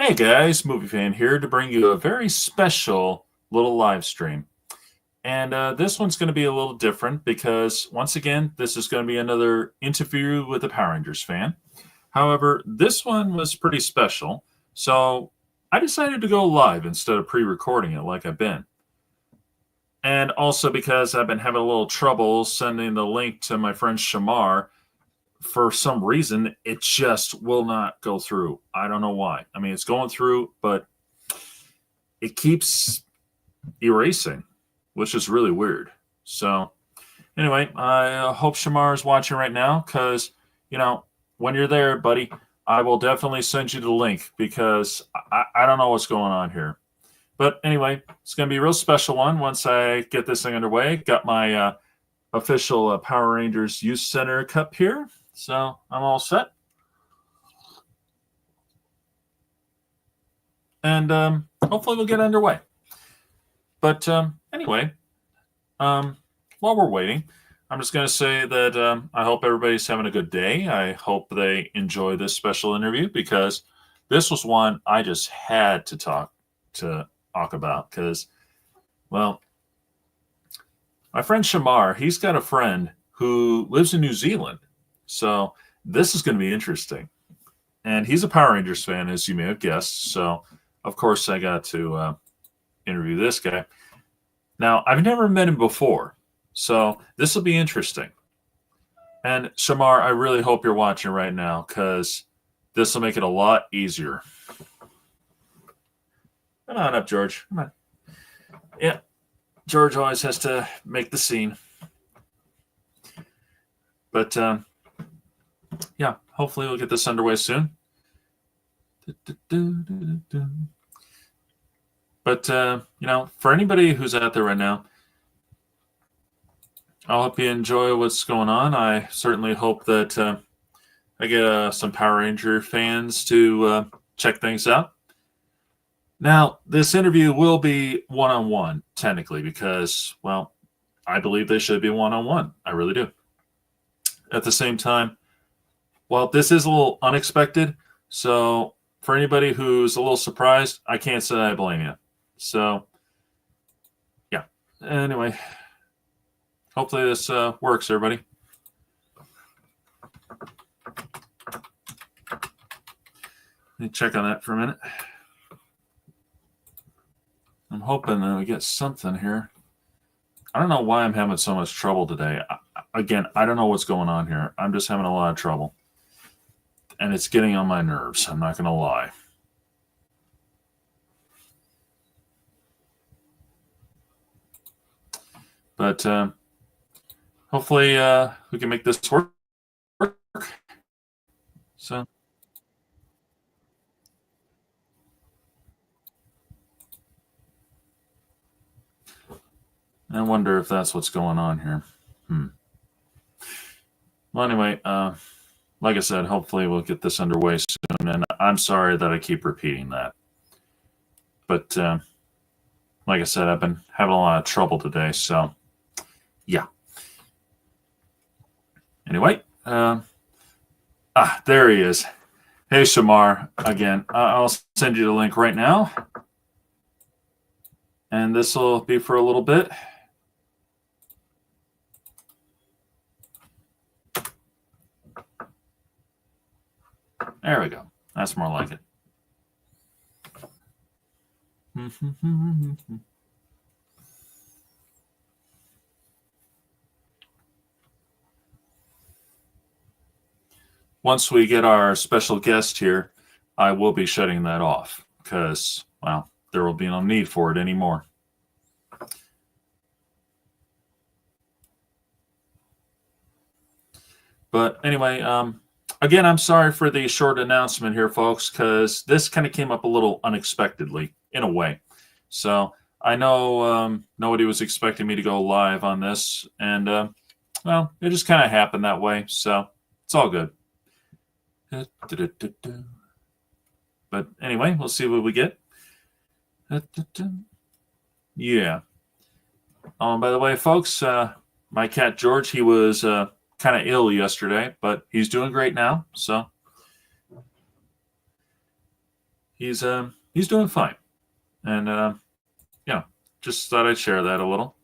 Hey guys, Movie Fan here to bring you a very special little live stream. And this one's going to be a little different because, once again, this is going to be another interview with a Power Rangers fan. However, this one was pretty special, so I decided to go live instead of pre-recording it like I've been. And also because I've been having a little trouble sending the link to my friend Shamar. For some reason, it just will not go through. I don't know why. I mean, it's going through, but it keeps erasing, which is really weird. So, anyway, I hope Shamar is watching right now because, when you're there, buddy, I will definitely send you the link because I don't know what's going on here. But anyway, it's going to be a real special one once I get this thing underway. Got my official Power Rangers Youth Center cup here. So I'm all set. And hopefully we'll get underway. But anyway, while we're waiting, I'm just going to say that I hope everybody's having a good day. I hope they enjoy this special interview because this was one I just had to talk about because, well, my friend Shamar, he's got a friend who lives in New Zealand. So this is going to be interesting. And he's a Power Rangers fan, as you may have guessed. So, of course, I got to interview this guy. Now, I've never met him before. So this will be interesting. And Shamar, I really hope you're watching right now because this will make it a lot easier. Come on up, George. Come on. Yeah, George always has to make the scene. But, yeah, hopefully we'll get this underway soon. But, for anybody who's out there right now, I hope you enjoy what's going on. I certainly hope that I get some Power Ranger fans to check things out. Now, this interview will be one-on-one, technically, because, well, I believe they should be one-on-one. I really do. At the same time, well, this is a little unexpected, so for anybody who's a little surprised, I can't say I blame you. So, yeah. Anyway, hopefully this works, everybody. Let me check on that for a minute. I'm hoping that we get something here. I don't know why I'm having so much trouble today. Again, I don't know what's going on here. I'm just having a lot of trouble. And it's getting on my nerves. I'm not going to lie. But hopefully we can make this work. So. I wonder if that's what's going on here. Well, anyway, like I said, hopefully we'll get this underway soon. And I'm sorry that I keep repeating that. But like I said, I've been having a lot of trouble today. So, yeah. Anyway, there he is. Hey, Shamar, again. I'll send you the link right now. And this will be for a little bit. There we go. That's more like it. Once we get our special guest here, I will be shutting that off because, well, there will be no need for it anymore. But anyway, again, I'm sorry for the short announcement here, folks, because this kind of came up a little unexpectedly, in a way. So I know nobody was expecting me to go live on this, and, well, it just kind of happened that way, so it's all good. But anyway, we'll see what we get. Yeah. By the way, folks, my cat George, he was kind of ill yesterday, but he's doing great now. So he's doing fine, and yeah, just thought I'd share that a little.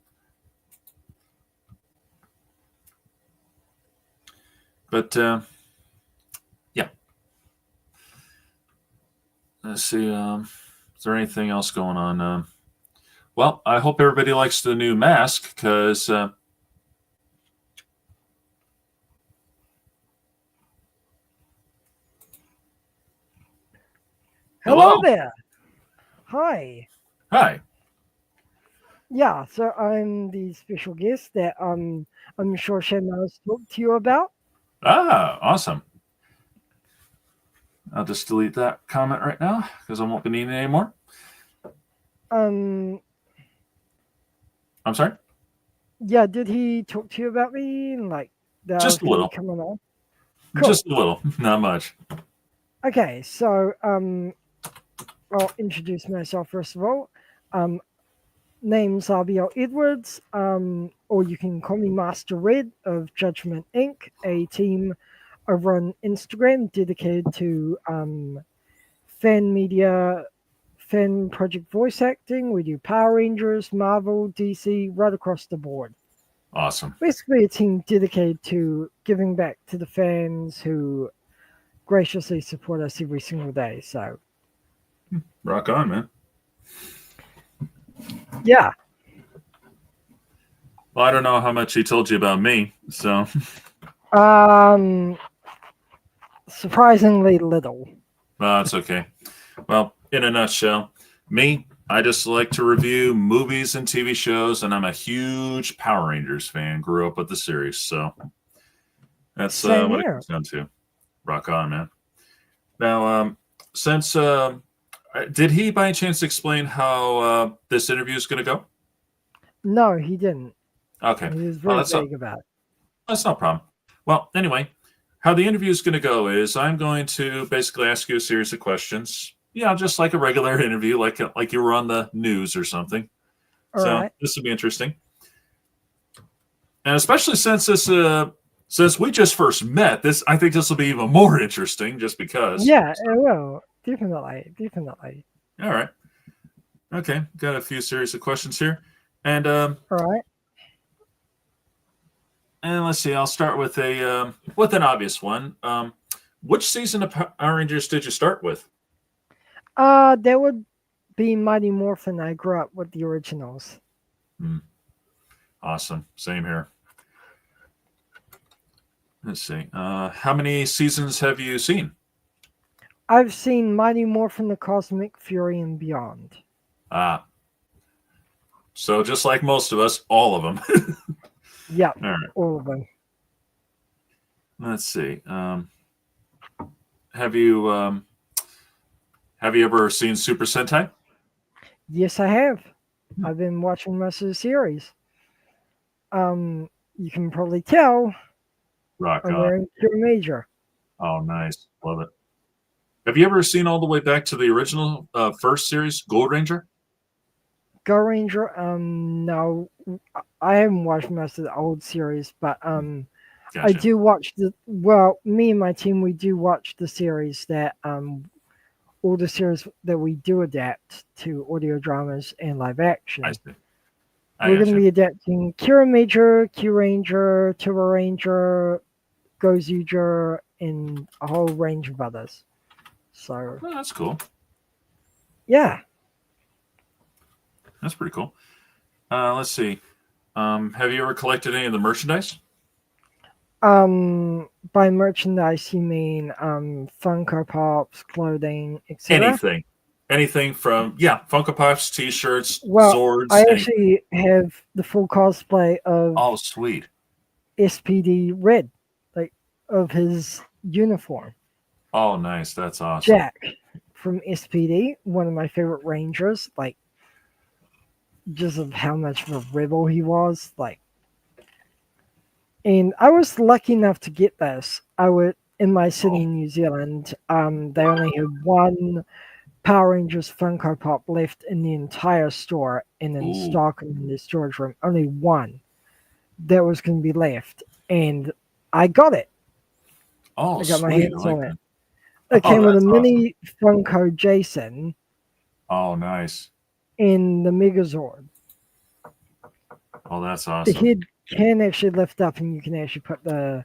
But yeah, let's see. Is there anything else going on? Well, I hope everybody likes the new mask because. Hello there. Hi. Hi. Yeah, so I'm the special guest that I'm sure Shanna's talked to you about. Ah, awesome. I'll just delete that comment right now because I won't be needing it anymore. Um I'm sorry? Yeah, did he talk to you about me and like that I was Just a gonna be little. coming on? Cool. Just a little. Not much. Okay, so I'll introduce myself first of all. Um name's RBL Edwards, or you can call me Master Red of Judgment Inc., a team over on Instagram dedicated to fan media, fan project voice acting. We do Power Rangers, Marvel, DC, right across the board. Awesome. Basically, a team dedicated to giving back to the fans who graciously support us every single day. So, rock on, man. Yeah. Well, I don't know how much he told you about me, so. Surprisingly little. That's okay. Well, in a nutshell, me, I just like to review movies and TV shows, and I'm a huge Power Rangers fan. Grew up with the series, so that's Same what it here. comes down to. Rock on, man. Now, since did he by any chance explain how this interview is going to go? No, he didn't. Okay. He was very vague about it. That's no problem. Well, anyway, how the interview is going to go is I'm going to basically ask you a series of questions. Yeah, just like a regular interview, like you were on the news or something. All right. This will be interesting, and especially since since we just first met, I think this will be even more interesting, just because. Yeah, it will. Definitely. All right. Okay, got a few series of questions here, and all right. And let's see. I'll start with an obvious one. Which season of Power Rangers did you start with? That would be Mighty Morphin. I grew up with the originals. Awesome. Same here. Let's see. How many seasons have you seen? I've seen Mighty Morphin, the Cosmic Fury, and beyond. So just like most of us, all of them. Yeah, all right. All of them. Let's see. Have you ever seen Super Sentai? Yes, I have. I've been watching most of the series. You can probably tell. Rock I'm on. wearing Pure Major. Oh, nice. Love it. Have you ever seen all the way back to the original first series, Gold Ranger? Gold Ranger, no. I haven't watched most of the old series, but Gotcha. I do watch me and my team, we do watch the series that all the series that we do adapt to audio dramas and live action. I see. We're going to be adapting Kira Major, Q Ranger, Turbo Ranger, Gozuger, and a whole range of others. So that's cool. Yeah. That's pretty cool. Let's see. Have you ever collected any of the merchandise? By merchandise, you mean Funko Pops, clothing, etc.? Anything from Funko Pops, T-shirts, well, Zords. I actually have the full cosplay of. Oh, sweet. SPD Red, like of his uniform. Oh, nice. That's awesome. Jack from SPD, one of my favorite Rangers, like just of how much of a rebel he was, like. And I was lucky enough to get this. In my city in New Zealand, they only had one Power Rangers Funko Pop left in the entire store and in stock in the storage room. Only one that was going to be left, and I got it. Oh, I got my sweet. hands on it. It Oh, came with a that's awesome. mini Funko Jason Oh, nice. and the Megazord. Oh, that's The awesome. head can actually lift up, and you can actually put the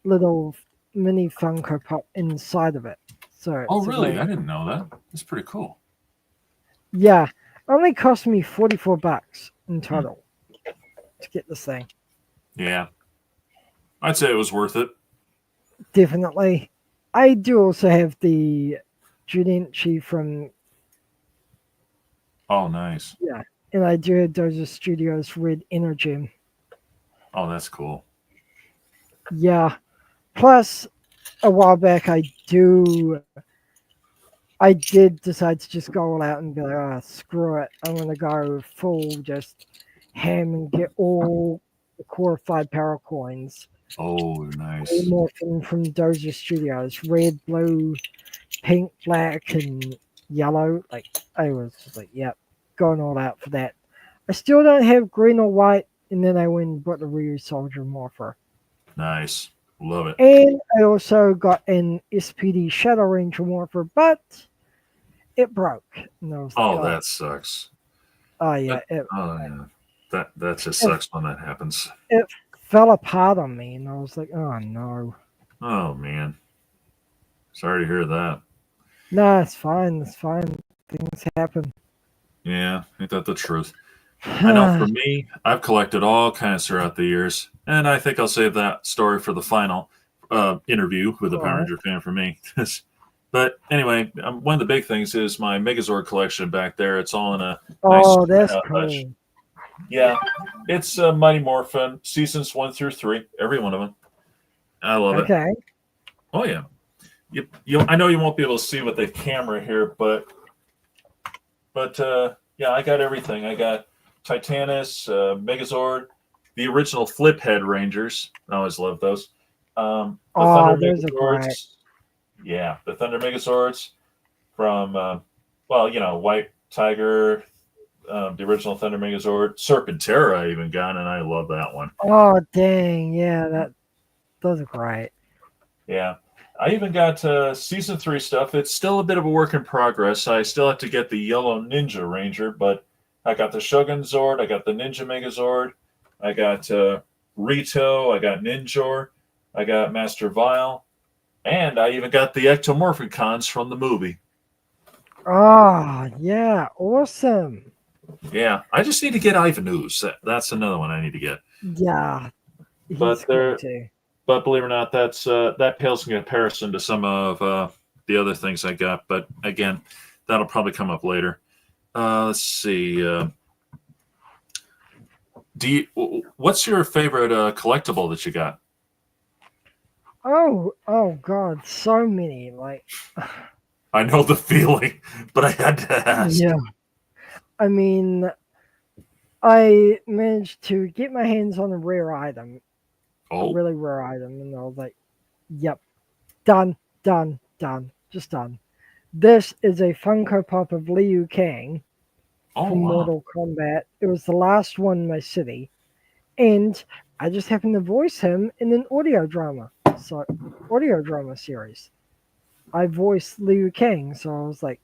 little mini Funko Pop inside of it. So Oh, it's a really? I little, didn't know that. That's pretty cool. yeah. Only cost me $44 in Hmm. total to get this thing. Yeah, I'd say it was worth it. Definitely. I do also have the Judenchi from, Oh, nice. yeah, and I do have Doja Studios Red Energy. Oh, that's cool. Yeah. Plus, a while back, I did decide to just go all out and be like, oh, screw it. I'm going to go full just ham and get all the core 5 power coins. Oh, All nice. morphing from Doja Studios red, blue, pink, black, and yellow. Like, I was just like, yep, going all out for that. I still don't have green or white, and then I went and bought the Ryu Soldier Morpher. Nice. Love it. And I also got an SPD Shadow Ranger Morpher, but it broke. And I was like, Oh, oh, that sucks. oh That, yeah, oh, yeah. That just it, sucks when that happens. it fell apart on me, and I was like, oh no. Oh, man. Sorry to hear that. No, it's fine. It's fine. Things happen. Yeah, ain't that the truth? I know for me, I've collected all kinds throughout the years, and I think I'll save that story for the final interview with a All Power right. Ranger fan for me. But anyway, one of the big things is my Megazord collection back there. It's all in a nice Oh, spread that's out hutch. cool. Yeah, it's Mighty Morphin seasons 1 through 3, every one of them. I love it. Okay. Oh yeah, I know you won't be able to see with the camera here, but yeah, I got everything. I got Titanus, Megazord, the original Flip Head Rangers. I always love those. The Thunder Oh, those are great. Megazords. Yeah, the Thunder Megazords from well, White Tiger, the original Thunder Megazord, Serpentera I even got, and I love that one. Oh, dang. Yeah, those are great. Yeah. I even got season 3 stuff. It's still a bit of a work in progress. I still have to get the yellow Ninja Ranger, but I got the Shogun Zord, I got the Ninja Megazord, I got Rito, I got Ninjor, I got Master Vile, and I even got the Ectomorphicons from the movie. Oh, yeah. Awesome. Yeah, I just need to get Ivanus. That's another one I need to get. Yeah, he's But cool they're too. but believe it or not, that pales in comparison to some of the other things I got. But again, that'll probably come up later. Let's see. What's your favorite collectible that you got? Oh God, so many. Like, I know the feeling, but I had to ask. yeah. I mean, I managed to get my hands on a rare item, a Oh, really rare item, and I was like, yep, done, done, done, just done. This is a Funko Pop of Liu Kang oh from wow, Mortal Kombat. It was the last one in my city, and I just happened to voice him in an audio drama series. I voiced Liu Kang, so I was like,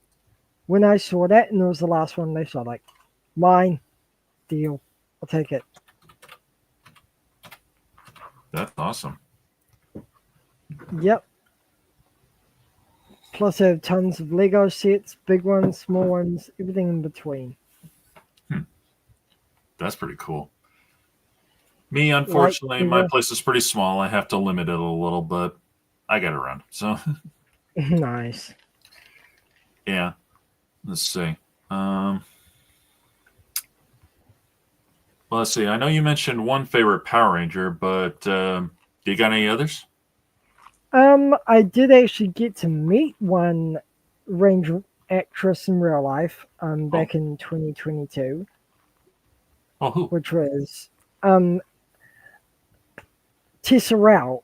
when I saw that, and it was the last one they saw, like, mine, deal, I'll take it. that's awesome. Yep. Plus, I have tons of Lego sets, big ones, small ones, everything in between. Hmm, that's pretty cool. Me, Light unfortunately, my figure, place is pretty small. I have to limit it a little, but I got around. So nice. yeah, let's see. Um, well, let's see. I know you mentioned one favorite Power Ranger, but do you got any others? I did actually get to meet one Ranger actress in real life, Oh, back in 2022, oh, who? which was um Tessa Rao,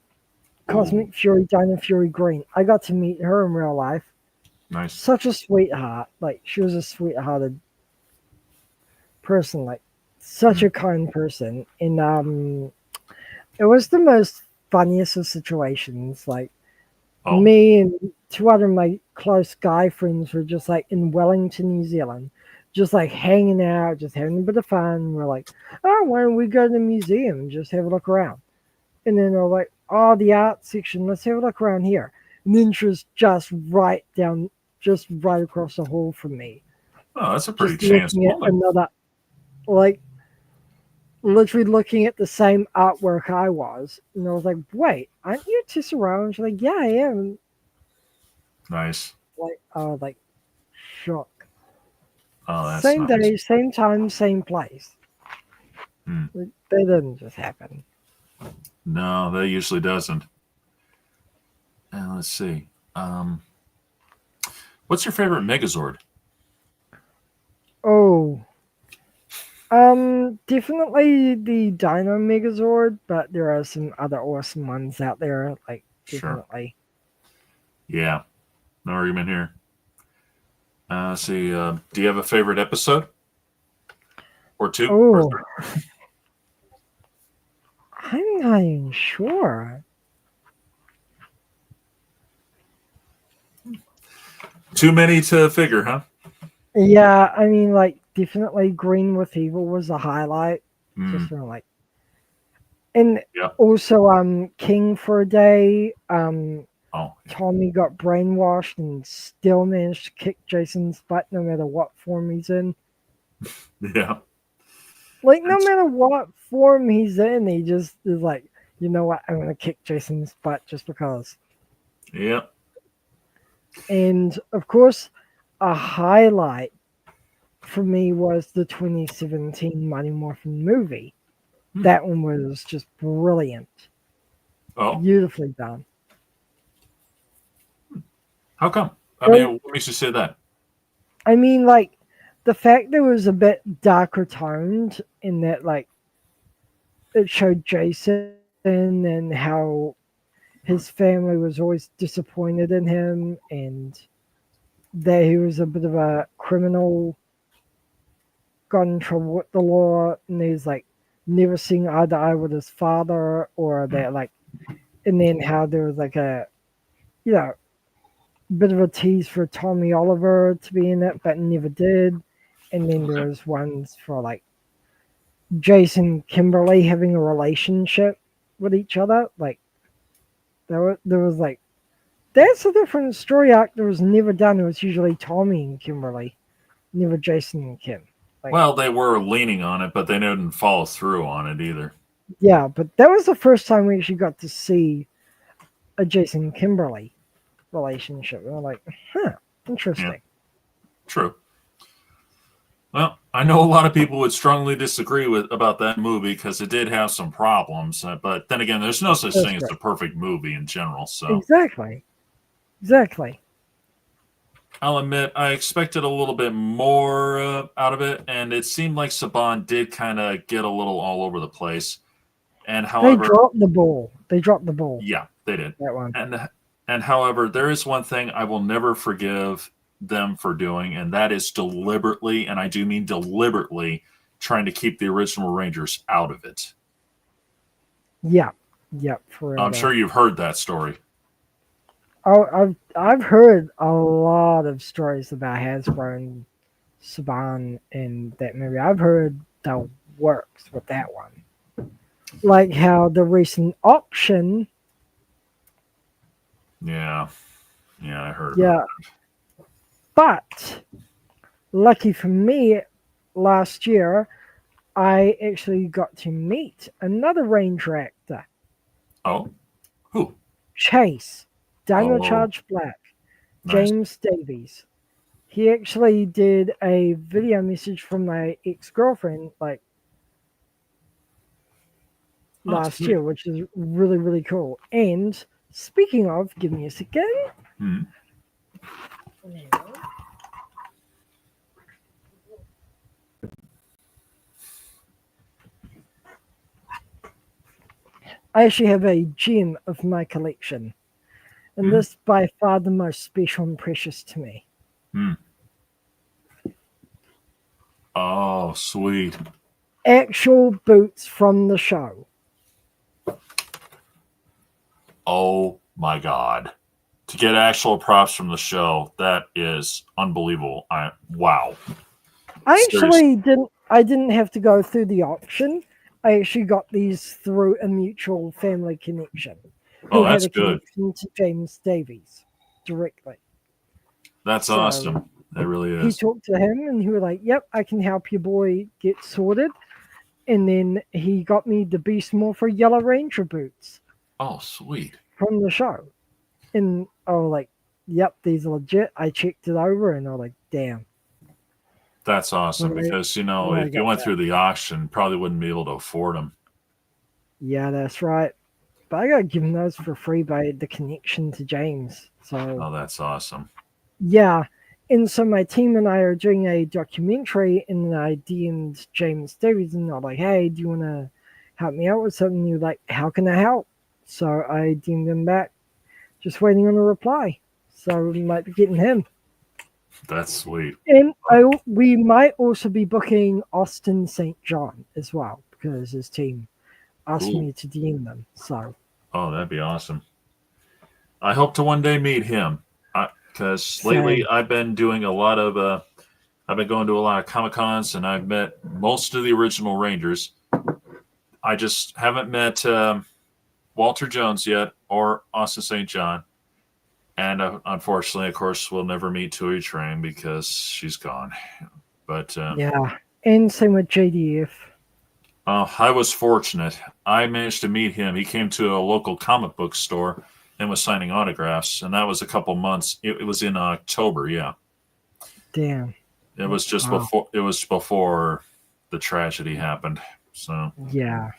Oh, Cosmic Fury, Dino Fury Green. I got to meet her in real life. nice. Such a sweetheart. Like, she was a sweethearted person. Like, such Hmm. a kind person. And it was the most funniest of situations. Like, Oh, Me and two other of my close guy friends were just like in Wellington, New Zealand, just like hanging out, just having a bit of fun. We're like, oh, why don't we go to the museum and just have a look around? And then they're like, oh, the art section, let's have a look around here. And then she was just right down, just right across the hall from me, oh, that's a pretty just chance looking at woman. another, like literally looking at the same artwork I was. And I was like, wait, aren't you Tesserato? And she's like, yeah, I am. Nice. Like shock. Oh, that's Same nice. day, same time, same place. Hmm. Like, that didn't just happen. No, that usually doesn't. Let's see. What's your favorite Megazord? Oh, definitely the Dino Megazord, but there are some other awesome ones out there. Like Sure. definitely. Yeah, no argument here. Let's see. Do you have a favorite episode or two or Oh, three? I'm not even sure. Too many to figure, huh? Yeah, I mean, like definitely Green with Evil was a highlight. Hmm. Just from like, and Yeah. also King for a day. Oh, yeah. Tommy got brainwashed and still managed to kick Jason's butt no matter what form he's in. Yeah. Like, no That's, matter what form he's in, he just is like, you know what, I'm going to kick Jason's butt just because. yeah. And of course, a highlight for me was the 2017 Mighty Morphin movie. Hmm. That one was just brilliant, Oh, beautifully done. how come? I And, mean, what makes you say that? I mean, like, the fact that it was a bit darker toned in that, like, it showed Jason and how his family was always disappointed in him and that he was a bit of a criminal, got in trouble with the law, and he's like never seeing eye to eye with his father, or Hmm. that like, and then how there was like a, you know, bit of a tease for Tommy Oliver to be in it, but never did. And then there Okay. was ones for like Jason Kimberly having a relationship with each other. Like there was like that's a different story arc that was never done. It was usually Tommy and Kimberly, never Jason and Kim. Like Well, they were leaning on it, but they didn't follow through on it either. yeah, but that was the first time we actually got to see a Jason Kimberly relationship. And we're like, huh, Yeah, interesting. true. Well, I know a lot of people would strongly disagree with about that movie because it did have some problems. But then again, there's no such That's thing as right. a perfect movie in general. So Exactly. Exactly. I'll admit I expected a little bit more out of it, and it seemed like Saban did kind of get a little all over the place. And They however, dropped the ball. They dropped the ball. yeah, they did. That one. And however, there is one thing I will never forgive them for doing, and that is deliberately, and I do mean deliberately, trying to keep the original Rangers out of it. Yeah. Yep. For real I'm though. sure you've heard that story. Oh, I've heard a lot of stories about Hasbro and Saban in that movie. I've heard the works with that one. Like how the recent auction, Yeah, yeah, I heard about yeah. But lucky for me, last year I actually got to meet another Ranger actor, that. Oh, who? Chase, Dino Oh, Charge Black, nice. James Davies. He actually did a video message from my ex girlfriend like Oh, last sweet. year, which is really, really cool. And speaking of, give me a second. Hmm. I actually have a gem of my collection, and Hmm. this by far the most special and precious to me. Hmm. Oh, sweet. Actual boots from the show. Oh my God. to get actual props from the show, that is unbelievable. Wow. I Seriously. actually didn't. I didn't have to go through the auction. I actually got these through a mutual family connection, Oh, who had that's a good. connection to James Davies directly. That's So awesome. That really he is. talked to him, and he was like, "Yep, I can help your boy get sorted." And then he got me the Beast Morpher Yellow Ranger boots Oh, sweet. from the show, and I was like, "Yep, these are legit." I checked it over, and I was like, "Damn." That's awesome When I because, when I if you got went that, through the auction, probably wouldn't be able to afford them. yeah, that's right. But I got given those for free by the connection to James. So Oh, that's awesome. yeah. And so my team and I are doing a documentary, and I DM'd James Davies, and I'm like, "Hey, do you want to help me out with something?" You're like, "How can I help?" So I DM'd him back, just waiting on a reply. So we might be getting him. That's sweet. And we might also be booking Austin St. John as well, because his team asked Cool. me to DM them. So Oh, that'd be awesome. I hope to one day meet him. Because lately same. I've been doing a lot of, I've been going to a lot of Comic Cons and I've met most of the original Rangers. I just haven't met Walter Jones yet or Austin St. John. And unfortunately, of course, we'll never meet Tui Train because she's gone. But Yeah. And same with JDF. I was fortunate. I managed to meet him. He came to a local comic book store and was signing autographs, and that was a couple months. It was in October. Yeah, Damn. it was just Wow. before. It was before the tragedy happened. So, Yeah.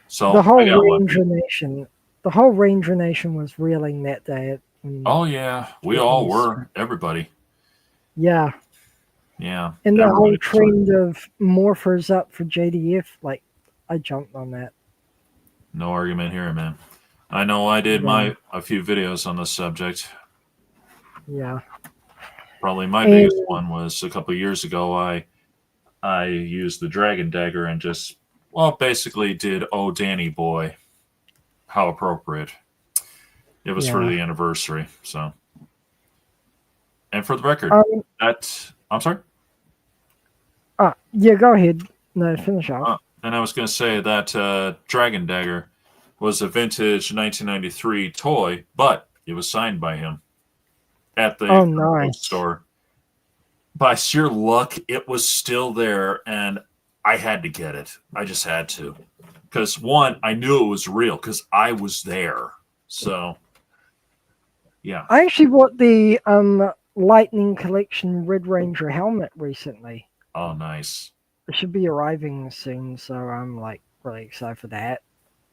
so The I whole got lucky. Ranger Nation, the whole Ranger Nation was reeling that day. When Oh yeah, we that all news. were. Everybody. Yeah. Yeah, And the whole everybody for sure. trend of morphers up for JDF, like, I jumped on that. No argument here, man. I know I did Yeah. my a few videos on this subject. Yeah. Probably my biggest And one was a couple years ago. I used the Dragon Dagger and just, well, basically did "Oh Danny Boy." How appropriate! It was for yeah. the anniversary. So, and for the record, Um, that I'm sorry. yeah, go ahead. No, finish off. And I was going to say that Dragon Dagger was a vintage 1993 toy, but it was signed by him at the Oh, comic book nice. store. By sheer luck, it was still there, and I had to get it. I just had to. Because one, I knew it was real because I was there. So, yeah. I actually bought the Lightning Collection Red Ranger helmet recently. Oh, nice. It should be arriving soon, so I'm like really excited for that.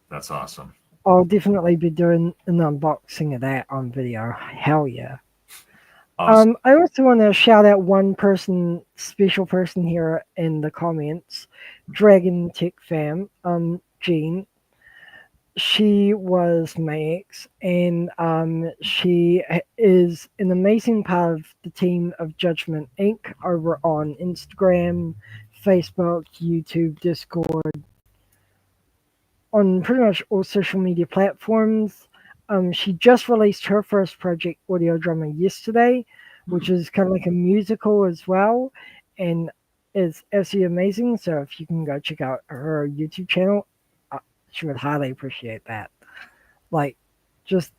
That's awesome. I'll definitely be doing an unboxing of that on video. Hell yeah. Awesome. I also want to shout out one person, special person here in the comments, Dragon Tech Fam, Jean. She was my ex, and she is an amazing part of the team of Judgment Inc. over on Instagram, Facebook, YouTube, Discord, on pretty much all social media platforms. She just released her first project, audio drama, yesterday, which is kind of like a musical as well, and is absolutely amazing. So if you can go check out her YouTube channel, she would highly appreciate that. Like, just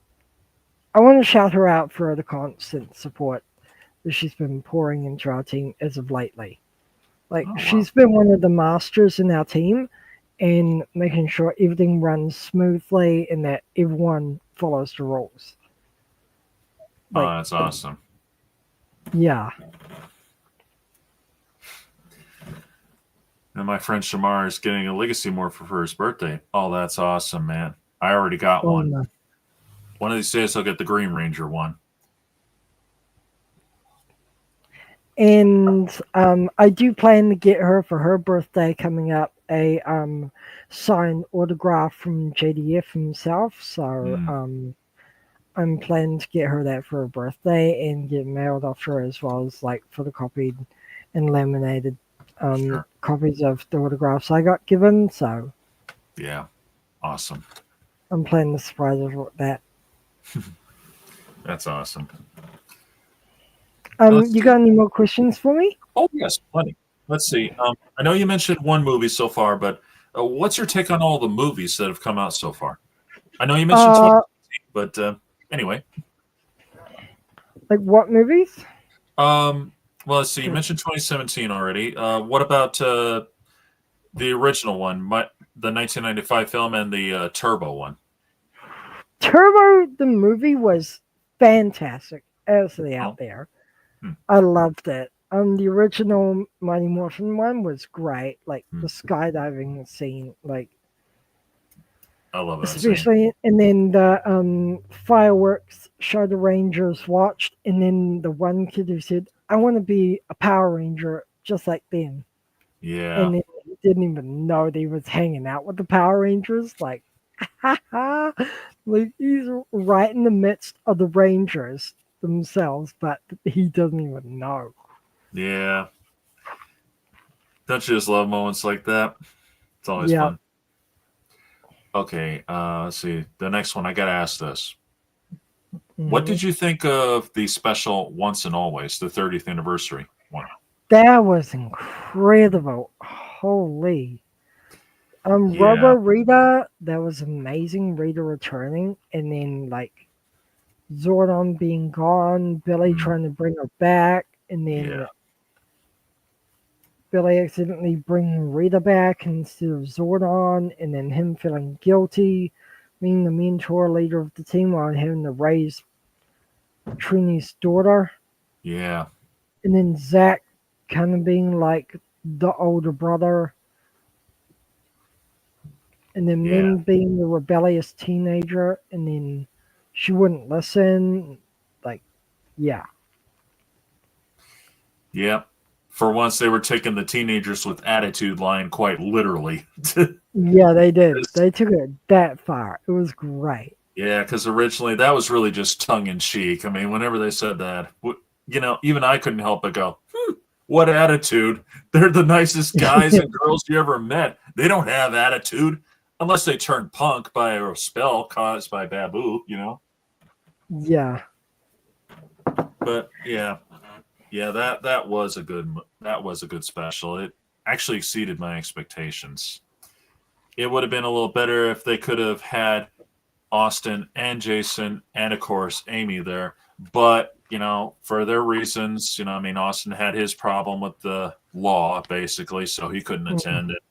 I want to shout her out for the constant support that she's been pouring into our team as of lately. Like, Oh, wow. she's been one of the masters in our team in making sure everything runs smoothly and that everyone follows the rules. Oh, Like, that's awesome. yeah. And my friend Shamar is getting a Legacy Morpher for his birthday. Oh, that's awesome, man. I already got Oh, one. no. One of these days, I'll get the Green Ranger one. And I do plan to get her for her birthday coming up a signed autograph from JDF himself. So Mm, I'm planning to get her that for her birthday and get mailed off to her, as well as like photocopied and laminated sure. copies of the autographs I got given. So Yeah. Awesome. I'm planning to surprise her with that. That's awesome. Let's You see. got any more questions for me? Oh yes, plenty. Let's see. I know you mentioned one movie so far, but what's your take on all the movies that have come out so far? I know you mentioned Uh, 20, but anyway. like what movies? Um, well, let's see. You mentioned 2017 already. What about the original one, the 1995 film, and the Turbo one? Turbo, the movie was fantastic. Absolutely out Oh, there. hmm, I loved it. The original Mighty Morphin one was great. Like hmm. the skydiving scene, like I love that scene. especially, and then the fireworks show the Rangers watched, and then the one kid who said, "I want to be a Power Ranger just like them," Yeah, and then he didn't even know that he was hanging out with the Power Rangers. Like, like he's right in the midst of the Rangers themselves, but he doesn't even know. yeah. Don't you just love moments like that? It's always Yeah. fun. Okay, let's see. The next one, I gotta ask this. What Mhm. did you think of the special Once and Always, the 30th anniversary one? That was incredible. Holy. Robo Yeah, Rita, that was amazing. Rita returning, and then like Zordon being gone, Billy mm, trying to bring her back, and yeah, then Billy accidentally bringing Rita back instead of Zordon, and then him feeling guilty, being the mentor leader of the team while having to raise Trini's daughter, yeah, and then Zach kind of being like the older brother, and then yeah, Min being the rebellious teenager, and then she wouldn't listen. Like, yeah, yeah. For once, they were taking the teenagers with attitude line quite literally. yeah, they did. They took it that far. It was great. Yeah, because originally that was really just tongue in cheek. I mean, whenever they said that, even I couldn't help but go, "What attitude? They're the nicest guys and girls you ever met. They don't have attitude unless they turn punk by a spell caused by Babu." Yeah, But yeah, yeah, that was a good special. It actually exceeded my expectations. It would have been a little better if they could have had Austin and Jason and of course Amy there. But, for their reasons, I mean, Austin had his problem with the law basically, so he couldn't mm, attend it.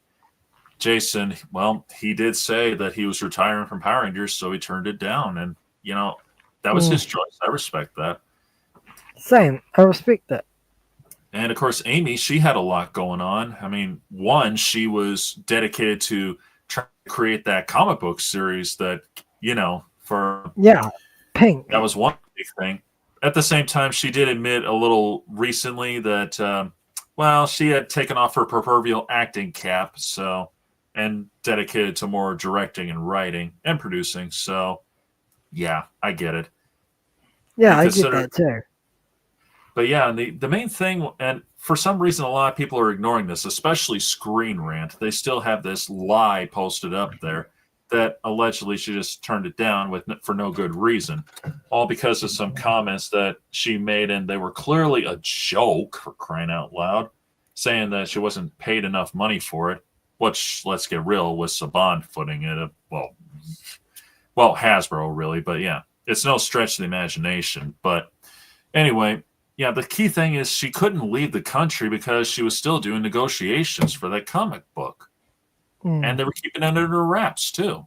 Jason, well, he did say that he was retiring from Power Rangers, so he turned it down. And, that was mm. his choice. I respect that. Same. I respect that. And of course, Amy, she had a lot going on. I mean, one, she was dedicated to trying to create that comic book series that, for Yeah, that Pink. was one big thing. At the same time, she did admit a little recently that, well, she had taken off her proverbial acting cap, and dedicated to more directing and writing and producing. So, yeah, I get it. Yeah, And I get consider, that too. but yeah, and the main thing, and for some reason, a lot of people are ignoring this, especially Screen Rant. They still have this lie posted up there that allegedly she just turned it down for no good reason, all because of some comments that she made, and they were clearly a joke, for crying out loud, saying that she wasn't paid enough money for it. Which, let's get real, was Saban footing it. Well, Hasbro really, but yeah, it's no stretch of the imagination. But anyway, yeah, the key thing is she couldn't leave the country because she was still doing negotiations for that comic book. And Mm. they were keeping it under their wraps, too.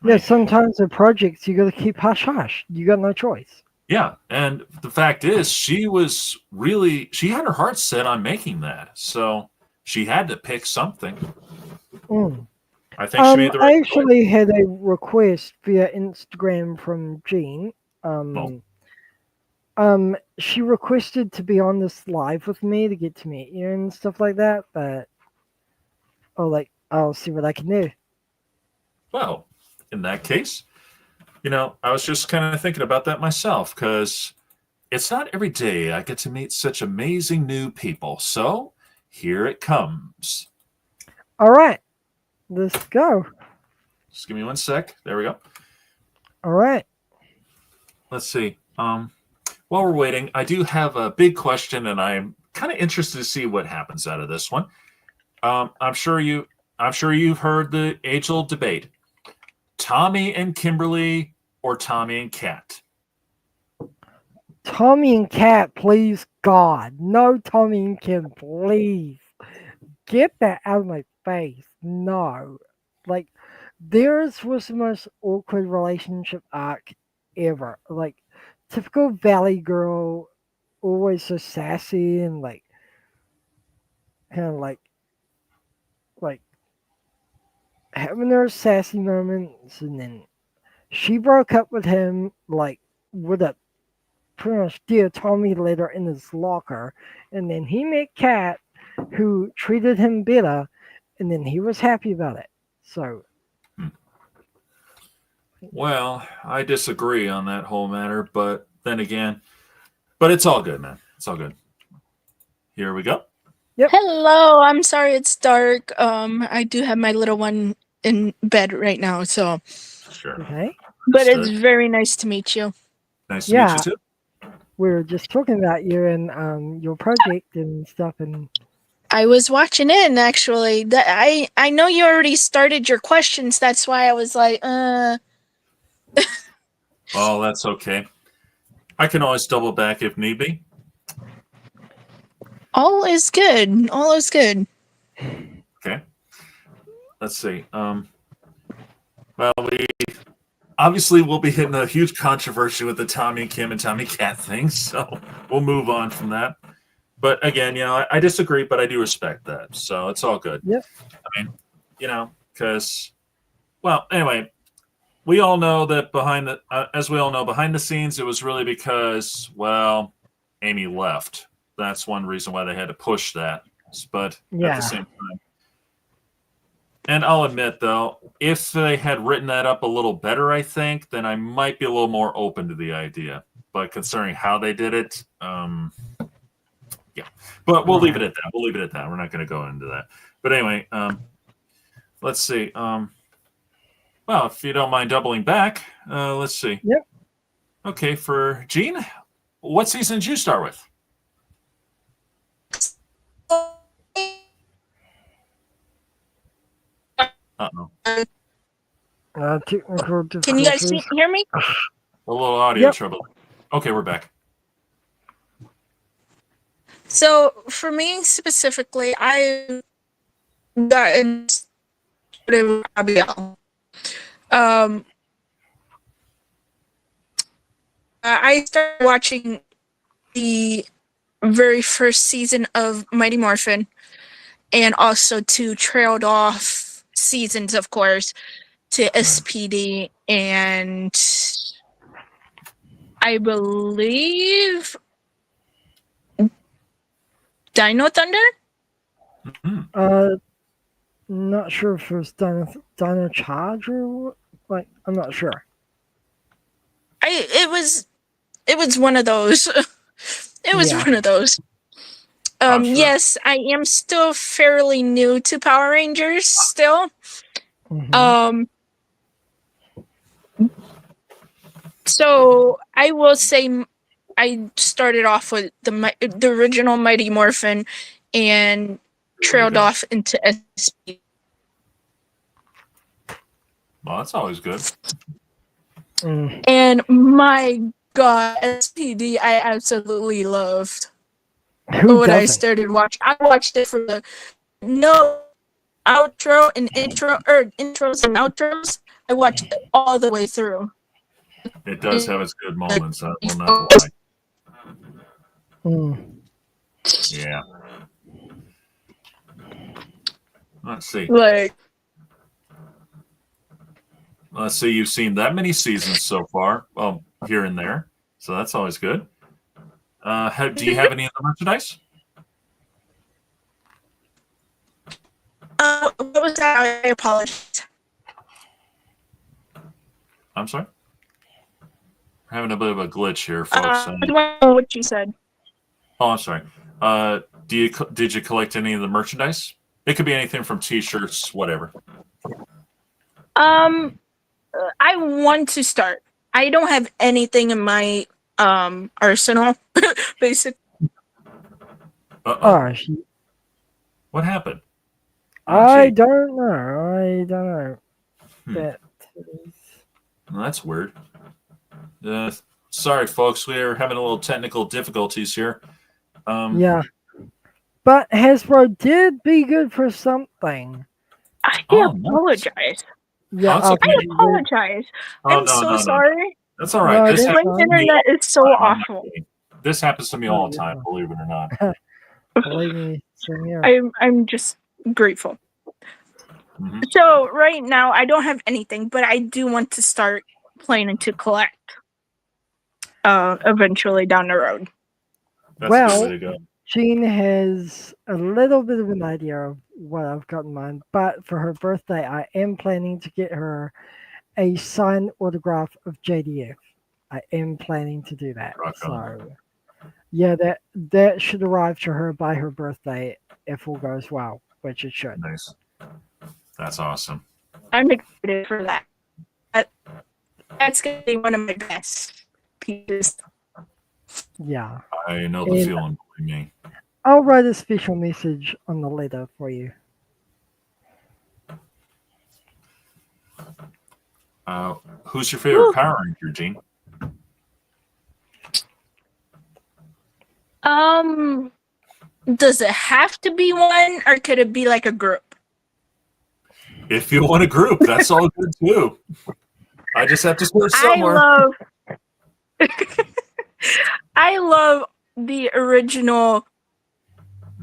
I Yeah, mean, sometimes the projects you got to keep hush hush. You got no choice. yeah. And the fact is, she had her heart set on making that. So she had to pick something. Mm. I think she made the right I choice. actually had a request via Instagram from Jean. Well, She requested to be on this live with me to get to meet you and stuff like that. But I'll see what I can do. well, in that case, I was just kind of thinking about that myself because it's not every day I get to meet such amazing new people. So here it comes. All right, let's go. Just give me one sec. There we go. All right. let's see. While we're waiting, I do have a big question, and I'm kind of interested to see what happens out of this one. I'm sure you've heard the age-old debate: Tommy and Kimberly or Tommy and Kat. Tommy and Kat, please, God. No Tommy and Kim, please. Get that out of my face. No. Like, theirs was the most awkward relationship arc ever. Like, typical Valley girl, always so sassy and like, kind of like having her sassy moments, and then she broke up with him, like, with a pretty much dear Tommy letter in his locker, and then he met Kat, who treated him better, and then he was happy about it. So, Well, I disagree on that whole matter, but then again, but it's all good, man. It's all good. Here we go. yep. Hello, I'm sorry it's dark. I do have my little one in bed right now, so Sure. Okay. but it's Understood. very nice to meet you. Nice to meet Yeah. you too. We were just talking about you and your project and stuff, and I was watching in actually. I know you already started your questions, that's why I was like, Oh, that's okay. I can always double back if need be. all is good. All is good. Okay. Let's see. Well, we obviously will be hitting a huge controversy with the Tommy Kim and Tommy Cat thing, so we'll move on from that. But again, I disagree, but I do respect that, so it's all good. Yep. I mean, because, well, anyway, we all know that as we all know, behind the scenes, it was really because, well, Amy left. That's one reason why they had to push that. But at Yeah. the same time, and I'll admit though, if they had written that up a little better, I think, then I might be a little more open to the idea. But considering how they did it, yeah. But we'll leave it at that. We're not going to go into that. But anyway, let's see. Well, if you don't mind doubling back, let's see. Yep. Okay, for Gene, what season did you start with? Uh-oh. Technical difficulties. Can you guys hear me? A little audio Yep. trouble. Okay, we're back. So for me specifically, I got into Abiel. I started watching the very first season of Mighty Morphin, and also two trailed off seasons, of course, to SPD and I believe Dino Thunder. Mhm. Not sure if it was Dino Charge or what. Like, I'm not sure. It was one of those. It was Yeah. one of those. I'm sure. Yes, I am still fairly new to Power Rangers still. Mhm. So I will say I started off with the original Mighty Morphin and trailed go. off into SP. Well, that's always good. Mm. And my God, SPD I absolutely loved. Who When I doesn't? started watching, I watched it from the outro and intro, or intros and outros. I watched it all the way through. It does have its good moments. I will not lie. Mm. Yeah. Let's see. Like, Let's see. You've seen that many seasons so far. Well, here and there. So that's always good. Do you have any of the merchandise? what was that? I apologize. I'm sorry. We're having a bit of a glitch here, folks. I don't know what you said. Oh, I'm sorry. Did you collect any of the merchandise? It could be anything from T-shirts, whatever. I want to start. I don't have anything in my arsenal, basically. Uh-oh. Oh, What happened? I Gee. don't know. I don't know. That is... Well, that's weird. Sorry, folks. We're having a little technical difficulties here. Yeah. But Hasbro did be good for something. I Oh, nice. apologize. Yeah, Oh, it's okay. I apologize. Oh, I'm no, so no, no. sorry. That's all right. No, This that's My happens to fine. me all internet is so the time. I'm not awful. kidding. This happens to me Oh, all the you're time, fine. believe it or not. Believe me, same here. I'm just grateful. Mhm. So right now I don't have anything, but I do want to start planning to collect. Eventually down the road. That's a good Well, way to go. Jean has a little bit of an idea of what I've got in mind, but for her birthday, I am planning to get her a signed autograph of JDF. I am planning to do that. Rock on. So, yeah, that should arrive to her by her birthday if all goes well, which it should. Nice. That's awesome. I'm excited for that. That's gonna be one of my best pieces. Yeah. I know the And feeling, believe me. I'll write a special message on the letter for you. Who's your favorite Power Ranger, Gene? Does it have to be one, or could it be like a group? If you want a group, that's all good too. I just have to start somewhere. I love the original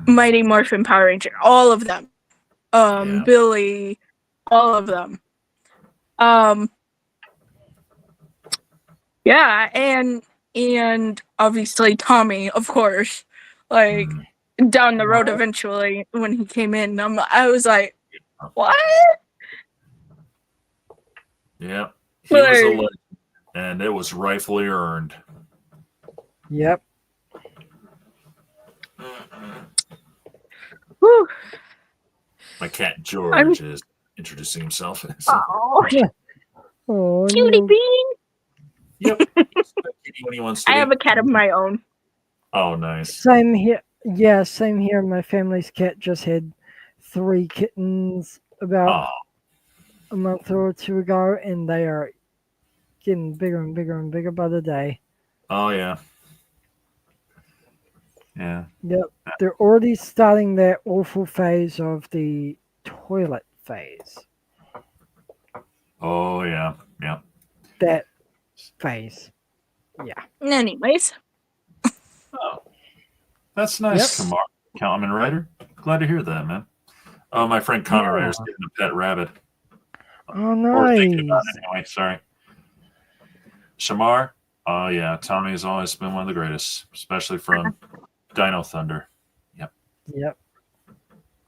Mighty Morphin Power Ranger, all of them. Yeah. Billy, all of them. Yeah, and obviously Tommy, of course. Like down the road eventually when he came in, I was like, what? Yeah. He was a Like, legend, and it was rightfully earned. Yep. whew. My cat George is introducing himself. Oh, Oh, cutie no. bean. Yep. When he wants to I be. have a cat of my own. Oh, nice. Same here. Yeah, same here. My family's cat just had 3 kittens about Oh, a month or 2 ago, and they are getting bigger and bigger and bigger by the day. oh yeah. Yeah. Yep. They're already starting that awful phase of the toilet phase. Oh yeah. Yeah. That phase. Yeah. Anyways, Oh, that's nice, Yep. Kamar. Common Writer. Glad to hear that, man. Oh, my friend Connor Yeah. Writer's getting a pet rabbit. Oh, Or thinking about nice. it anyway. Sorry. Shamar. Oh yeah, Tommy has always been one of the greatest, especially from Dino Thunder. Yep.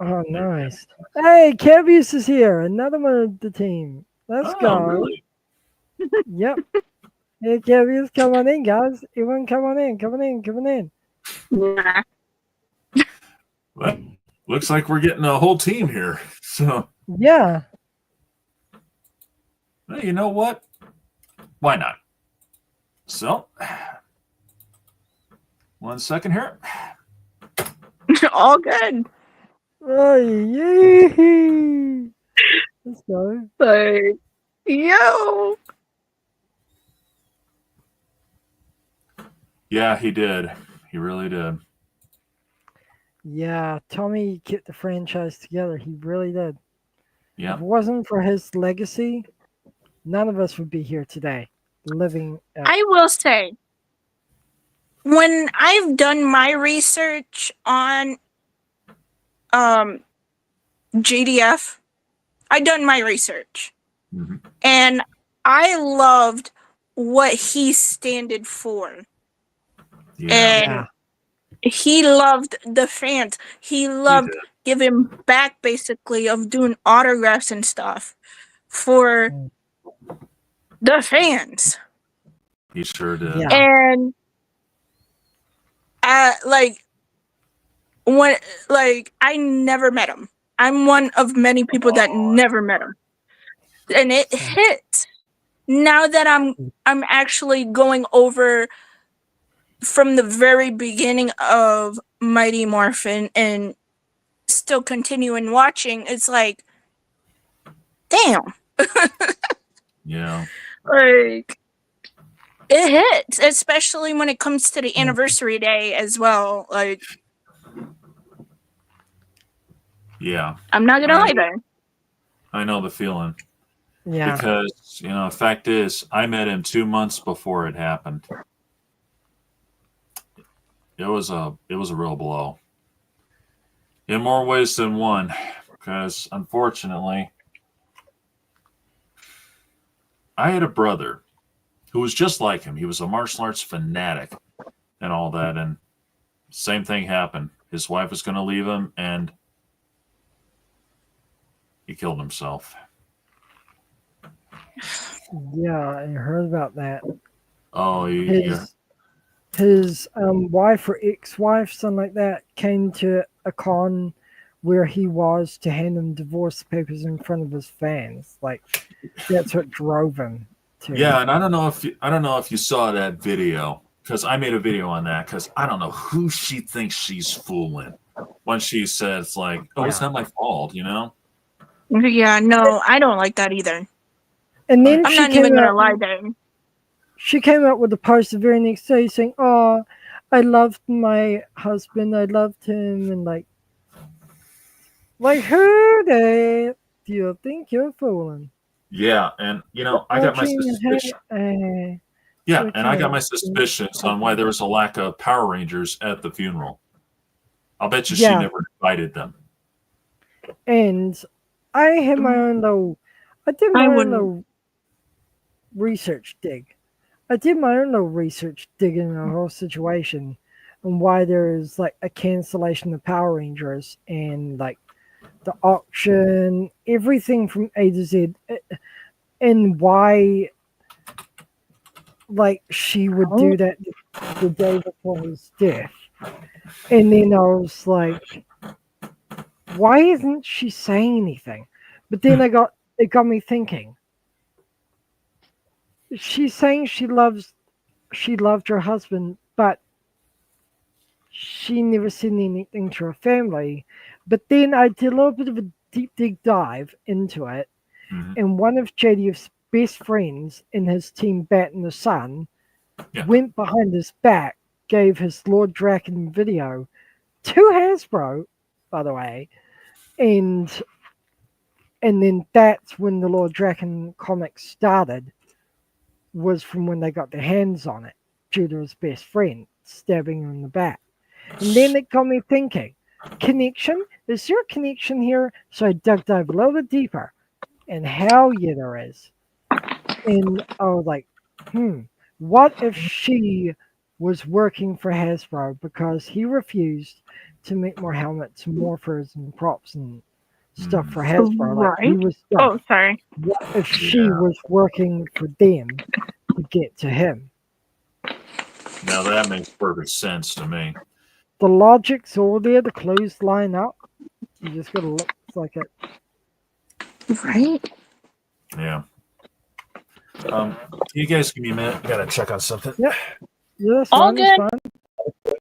Oh, nice. Hey, Cavius is here. Another one of the team. Let's Oh, go. really? Yep. Hey, Cavius, come on in, guys. Everyone, come on in. Come on in. Come on in. yeah. Well, looks like we're getting a whole team here. So, Yeah. well, you know what? Why not? So, 1 second here. All good. Oh, yeah. Let's go. Like, yo. Yeah, he did. He really did. Yeah, Tommy kept the franchise together. He really did. Yeah. If it wasn't for his legacy, none of us would be here today, living. I will say, when I've done my research on JDF, I done my research, Mhm. and I loved what he standed for, Yeah. and Yeah. he loved the fans. He loved did. giving back, basically, of doing autographs and stuff for Mm. the fans. He sure did. Yeah. And like when I never met him. I'm one of many people that never met him. And it hit now that I'm actually going over from the very beginning of Mighty Morphin and still continuing watching, it's like, damn. Yeah. Like, it hits, especially when it comes to the anniversary day as well. Like, Yeah. I'm not gonna lie there. I know the feeling. Yeah. Because, the fact is, I met him 2 months before it happened. It was a real blow. In more ways than one. Because, unfortunately, I had a brother who was just like him. He was a martial arts fanatic and all that. And same thing happened. His wife was going to leave him, and he killed himself. Yeah, I heard about that. Oh, His wife or ex-wife, something like that, came to a con where he was to hand him divorce papers in front of his fans. Like, that's what drove him to. Yeah, and I don't know if you saw that video, because I made a video on that, because I don't know who she thinks she's fooling when she says, like, oh, it's not my fault, Yeah, no, I don't like that either. And then I'm she not came even gonna out, lie there. she came out with a post the very next day saying, "Oh, I loved my husband. I loved him," and like who do you think you're fooling? Yeah, and I got my suspicion. Yeah, and I got my okay. suspicions on why there was a lack of Power Rangers at the funeral. I'll bet you she Yeah. never invited them. And I had my own little, I did my own little research dig. I did my own little research digging the whole situation and why there is like a cancellation of Power Rangers and like the auction, everything from A to Z, and why like she would do that the day before his death. And then I was like, why isn't she saying anything? But then it got me thinking. She's saying she loved her husband, but she never said anything to her family. But then I did a little bit of a deep dive into it, and one of JDF's best friends in his team, Bat and the Sun, went behind his back, gave his Lord Draken video to Hasbro, by the way, and then that's when the Lord Draken comics started, was from when they got their hands on it, due to his best friend stabbing him in the back. And then it got me thinking, connection? Is there a connection here? So I dug a little bit deeper, and hell yeah, there is. And I was like, what if she was working for Hasbro because he refused to make more helmets, morphers, and props and stuff for Hasbro? Like he was stuff. Oh, sorry. What if she was working for them to get to him? Now that makes perfect sense to me. The logic's all there, the clues line up. You just gotta look like it. Right? Yeah. You guys give me a minute. I gotta check on something. Yep. Yeah, that's All fine. good. That's fine.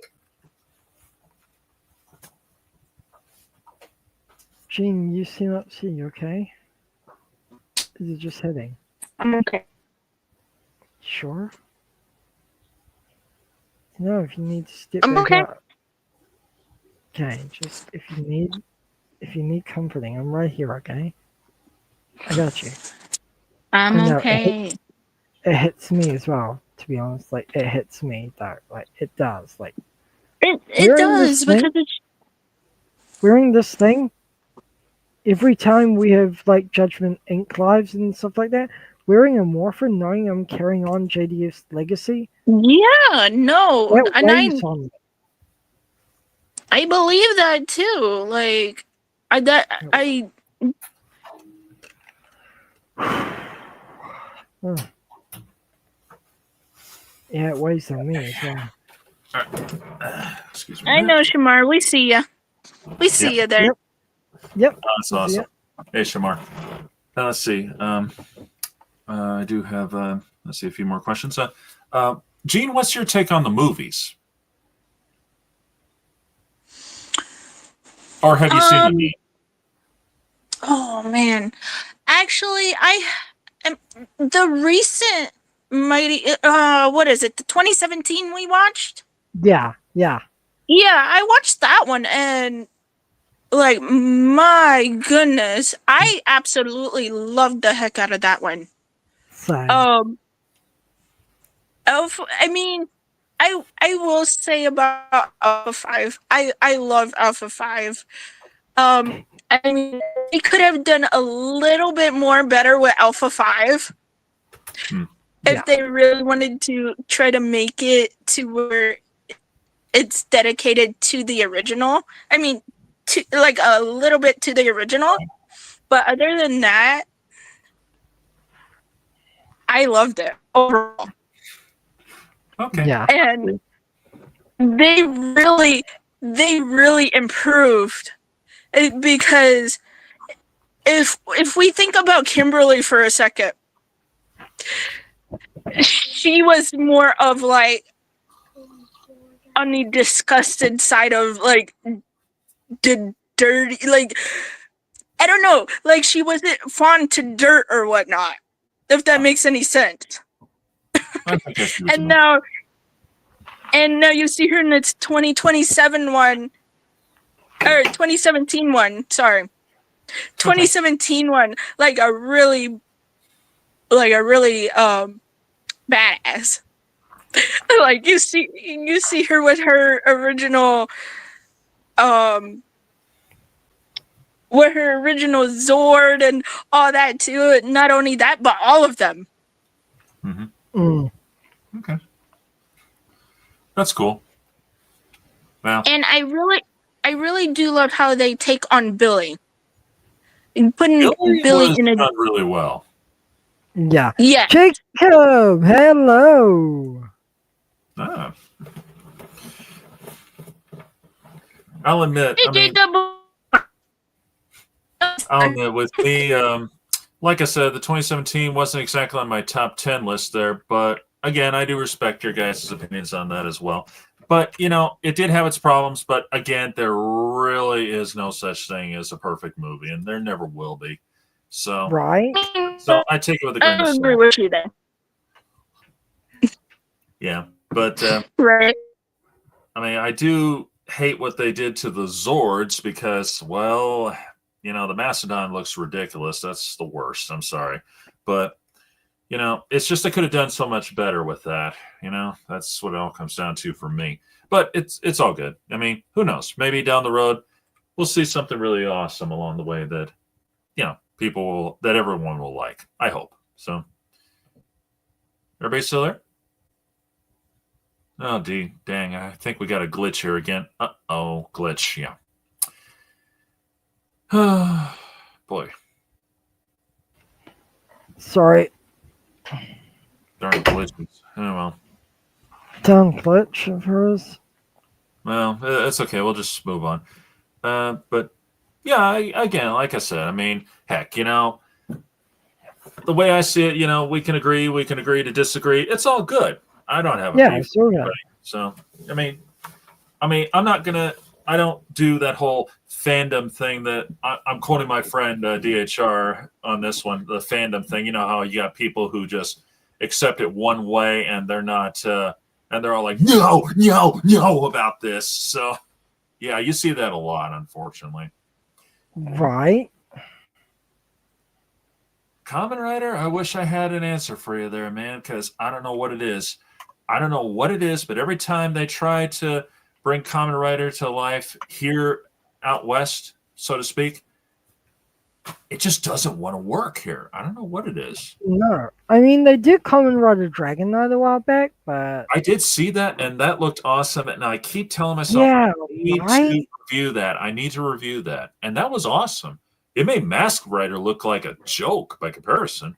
Gene, you seem upset. You okay? Is it just heading? I'm okay. Sure. No, if you need to step I'm back okay. out. Okay, just if you need comforting, I'm right here, okay? I got you. I'm I know, okay. It hits me as well, to be honest. Like it hits me though. Like it does. Like It wearing does this thing- because it's wearing this thing, every time we have like Judgment Inc. lives and stuff like that, wearing a morphin, knowing I'm carrying on JDF's legacy, yeah, no, that and weighs on me. I believe that too. Like I Oh. Yeah, it weighs on me as well. Excuse me. I know, Shamar. We see ya. We see ya there. Yep. Oh, that's awesome. Hey, Shamar. Now, let's see. I do have, let's see, a few more questions. Gene, what's your take on the movies? Or have you seen them? Oh man, actually, I am the recent Mighty. What is it? The 2017 we watched. Yeah. Yeah, I watched that one, and like, my goodness, I absolutely loved the heck out of that one. Same. I mean, I will say about Alpha 5. I love Alpha 5. I mean, they could have done a little bit more better with Alpha 5 if they really wanted to try to make it to where it's dedicated to the original. I mean, to like a little bit to the original. But other than that, I loved it overall. Okay. Yeah. And they really improved it, because if we think about Kimberly for a second, she was more of like on the disgusted side of like the dirty, like, I don't know, like she wasn't fond to dirt or whatnot, if that makes any sense. And now you see her in its 2027 one, or 2017 one, sorry. 2017 one, like a really badass. Like you see her with her original Zord and all that too. Not only that, but all of them. Okay. That's cool. Wow. And I really do love how they take on Billy. And putting Billy in a done really well. Yeah. Yeah. Jacob, hello. Ah. I'll admit, with me, like I said, the 2017 wasn't exactly on my top 10 list there, but again, I do respect your guys' opinions on that as well. But, you know, it did have its problems, but again, there really is no such thing as a perfect movie, and there never will be. So, right. So I take it with a grain of salt. I agree with you then. Yeah, but right. I mean, I do hate what they did to the Zords because, well, you know, the Mastodon looks ridiculous. That's the worst. I'm sorry, but you know, it's just they could have done so much better with that. You know, that's what it all comes down to for me. But it's all good. I mean, who knows? Maybe down the road we'll see something really awesome along the way that, you know, that everyone will like. I hope so. Everybody still there? Oh, dang! I think we got a glitch here again. Uh-oh, glitch. Yeah. Boy. Sorry. Darn glitches. Oh, well. Darn glitch of hers. Well, it's okay. We'll just move on. But yeah, again, like I said, I mean, heck, you know, the way I see it, you know, we can agree to disagree. It's all good. I don't have a beef. Sure. So, I mean, I'm not gonna. I don't do that whole fandom thing that I'm quoting my friend DHR on this one. The fandom thing. You know how you got people who just accept it one way and they're not, and they're all like, no about this. So, yeah, you see that a lot, unfortunately. Right. Kamen Rider, I wish I had an answer for you there, man, because I don't know what it is. But every time they try to bring Kamen Rider to life here out west, so to speak, it just doesn't want to work here. I don't know what it is. No. I mean, they did Kamen Rider Dragon Knight a while back, but... I did see that, and that looked awesome, and I keep telling myself, I need to review that. And that was awesome. It made Mask Rider look like a joke by comparison.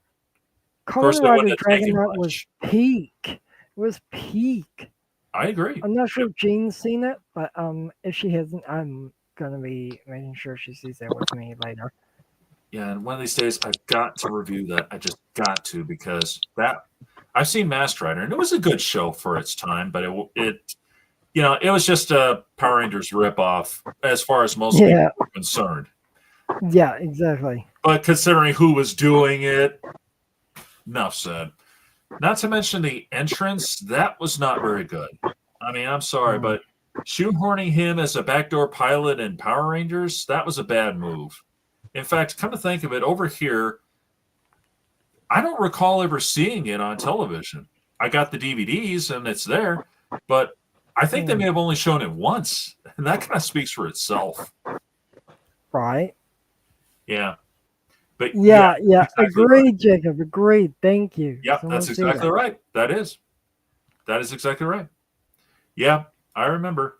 Kamen Rider Dragon Knight was peak. It was peak. I agree. I'm not sure if Jean's seen it, but if she hasn't, I'm gonna be making sure she sees it with me later. Yeah, and one of these days I've got to review that. I just got to, because that I've seen Masked Rider, and it was a good show for its time, but it it was just a Power Rangers ripoff as far as most people were concerned. Yeah, exactly. But considering who was doing it, enough said. Not to mention the entrance, that was not very good. I mean, I'm sorry, but shoehorning him as a backdoor pilot in Power Rangers, that was a bad move. In fact, come to think of it, over here, I don't recall ever seeing it on television. I got the DVDs and it's there, but I think they may have only shown it once, and that kind of speaks for itself. Right. Yeah. But yeah, exactly agreed, right. Jacob. Agreed. Thank you. Yep, that's exactly right. That is exactly right. Yeah, I remember.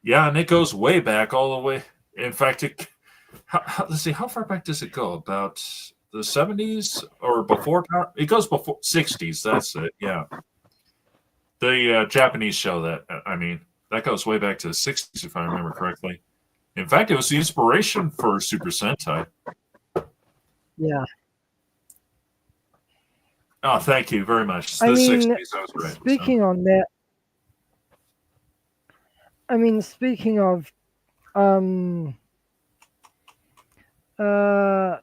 Yeah, and it goes way back, all the way. In fact, let's see, how far back does it go? About the 70s or before? It goes before 60s. That's it. Yeah, the Japanese show that goes way back to the 60s, if I remember correctly. In fact, it was the inspiration for Super Sentai. Yeah. Oh, thank you very much. The I mean, 60s, I was right. Speaking on that, speaking of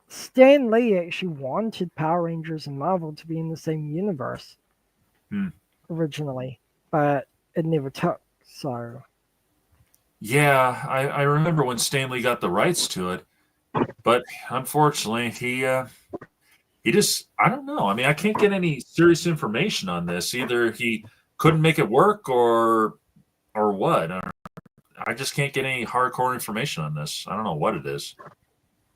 Stan Lee actually wanted Power Rangers and Marvel to be in the same universe originally, but it never took. So yeah, I remember when Stan Lee got the rights to it, but unfortunately he just, I don't know. I mean, I can't get any serious information on this. Either he couldn't make it work or what. I just can't get any hardcore information on this. I don't know what it is.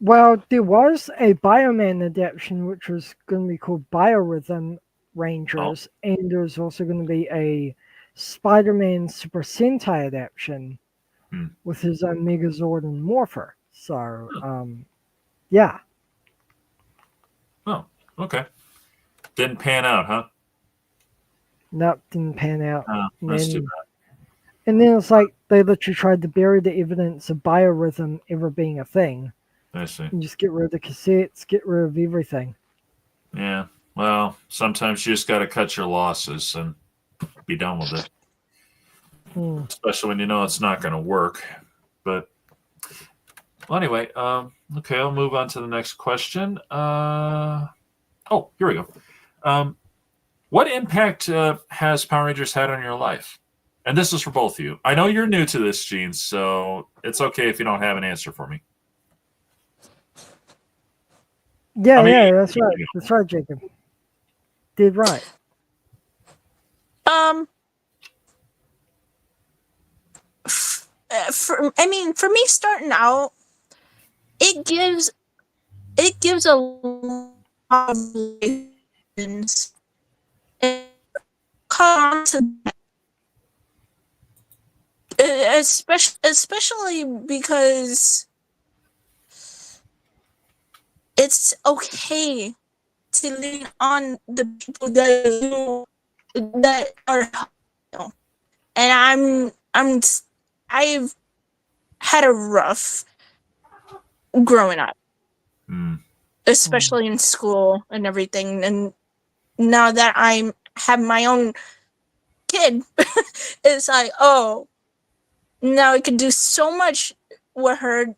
Well, there was a Bioman adaptation, which was going to be called Biorhythm Rangers, and there's also going to be a Spider-Man Super Sentai adaptation with his own Megazord and Morpher. So, yeah. Oh, okay. Didn't pan out, huh? Nope, didn't pan out. That's too bad. And then it's like they literally tried to bury the evidence of biorhythm ever being a thing. I see. And just get rid of the cassettes, get rid of everything. Yeah. Well, sometimes you just got to cut your losses and be done with it. Especially when you know it's not going to work. But well, anyway, okay, I'll move on to the next question. Here we go. What impact has Power Rangers had on your life? And this is for both of you. I know you're new to this, Gene, so it's okay if you don't have an answer for me. Yeah, that's right. That's right, Jacob. Did right. For me starting out, it gives a lot of reasons. Come to that. Especially because it's okay to lean on the people that are, and I've had a rough growing up, especially in school and everything. And now that I have my own kid, it's like, oh, now I can do so much with her.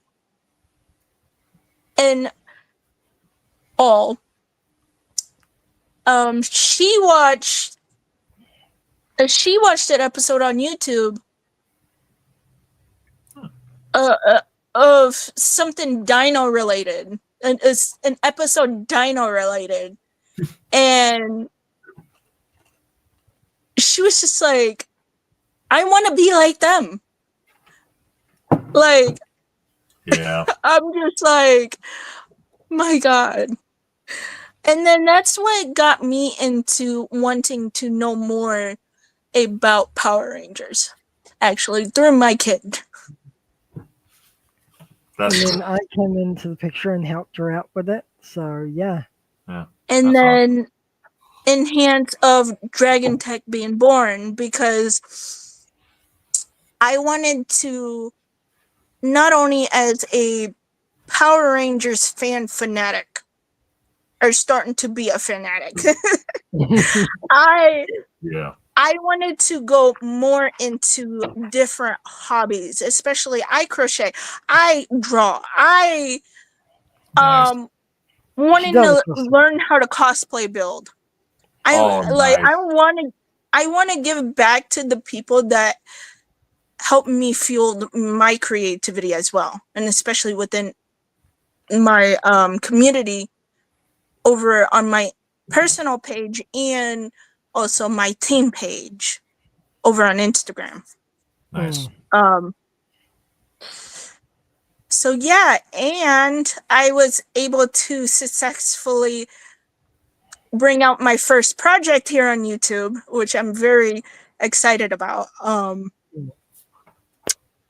And all. She watched that episode on YouTube of something dino related. It's an episode dino related. And she was just like, I want to be like them. Like, yeah. I'm just like, my God. And then that's what got me into wanting to know more about Power Rangers, actually, through my kid. And then I came into the picture and helped her out with it. So, yeah. And then enhance of Dragon Tech being born, because I wanted to, not only as a Power Rangers fan fanatic, or starting to be a fanatic. I Yeah. I wanted to go more into different hobbies, especially I crochet, I draw, I Nice. She wanting does to awesome. learn how to cosplay build. Oh, nice. I want to give back to the people that help me fuel my creativity as well, and especially within my community over on my personal page and also my team page over on Instagram. Nice. So yeah, and I was able to successfully bring out my first project here on YouTube, which I'm very excited about.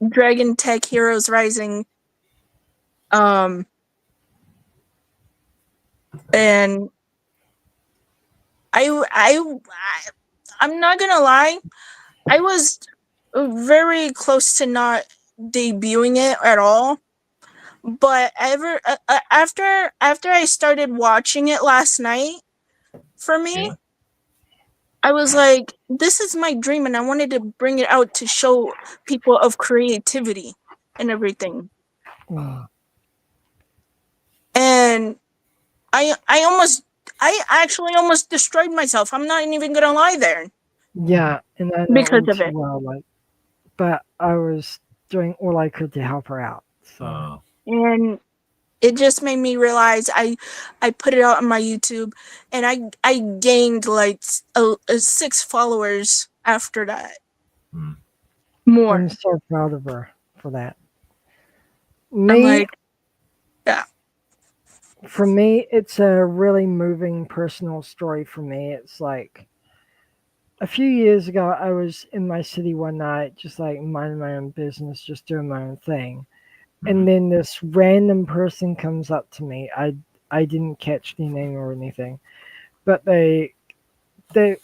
Dragon Tech Heroes Rising. And I'm not gonna lie, I was very close to not debuting it at all. But after I started watching it last night, for me, Yeah. I was like, this is my dream, and I wanted to bring it out to show people of creativity and everything. And I actually almost destroyed myself. I'm not even gonna lie there. Yeah, and I know Because all of too it. well, like, but I was doing all I could to help her out. So And it just made me realize I put it out on my YouTube, and I gained like 6 followers after that. More. I'm so proud of her for that. I'm Me, like, yeah. for me, it's a really moving personal story for me. It's like a few years ago, I was in my city one night, just like minding my own business, just doing my own thing. And then this random person comes up to me. I didn't catch their name or anything, but they they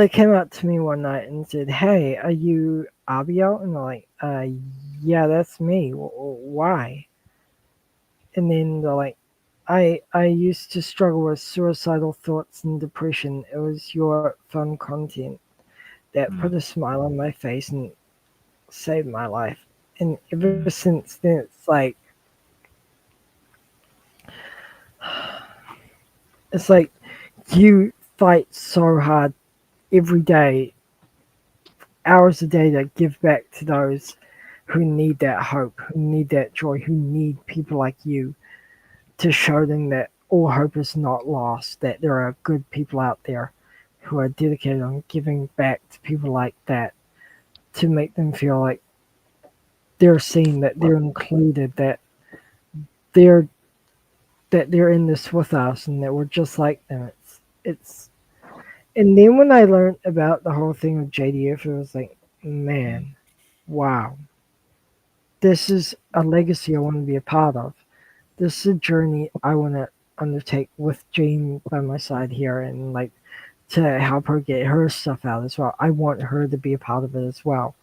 came up to me one night and said, "Hey, are you Abiel?" And I'm like, yeah, that's me. Why?" And then they're like, I used to struggle with suicidal thoughts and depression. It was your fun content that put a smile on my face and saved my life. And ever since then, it's like you fight so hard every day, hours a day, to give back to those who need that hope, who need that joy, who need people like you to show them that all hope is not lost, that there are good people out there who are dedicated on giving back to people like that, to make them feel like they're seen, that they're included, they're that they're in this with us, and that we're just like them. It's and then when I learned about the whole thing with JDF, it was like, man, wow, this is a legacy I want to be a part of. This is a journey I want to undertake with Jane by my side here, and like to help her get her stuff out as well. I want her to be a part of it as well.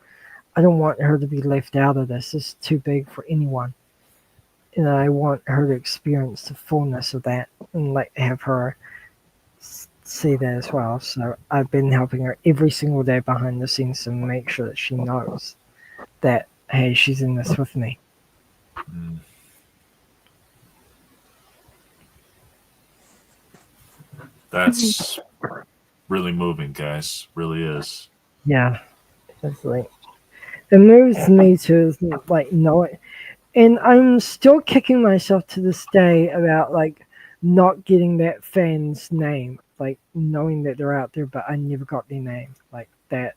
I don't want her to be left out of this. It's too big for anyone. And I want her to experience the fullness of that, and like have her see that as well. So I've been helping her every single day behind the scenes to make sure that she knows that, hey, she's in this with me. That's really moving, guys. Really is. Yeah, it's like it moves me to like knowing, and I'm still kicking myself to this day about like not getting that fan's name, like knowing that they're out there, but I never got their name, like that.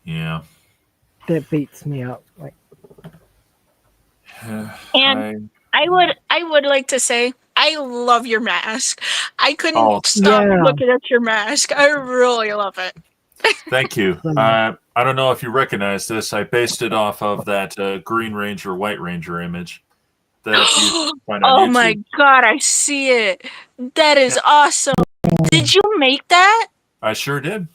Yeah. That beats me up. Like, And I would like to say I love your mask. I couldn't Oh, stop yeah. looking at your mask. I really love it. thank you. I don't know if you recognize this. I based it off of that Green Ranger, White Ranger image that you find on Oh YouTube. my god, I see it. That is awesome. Did you make that? I sure did.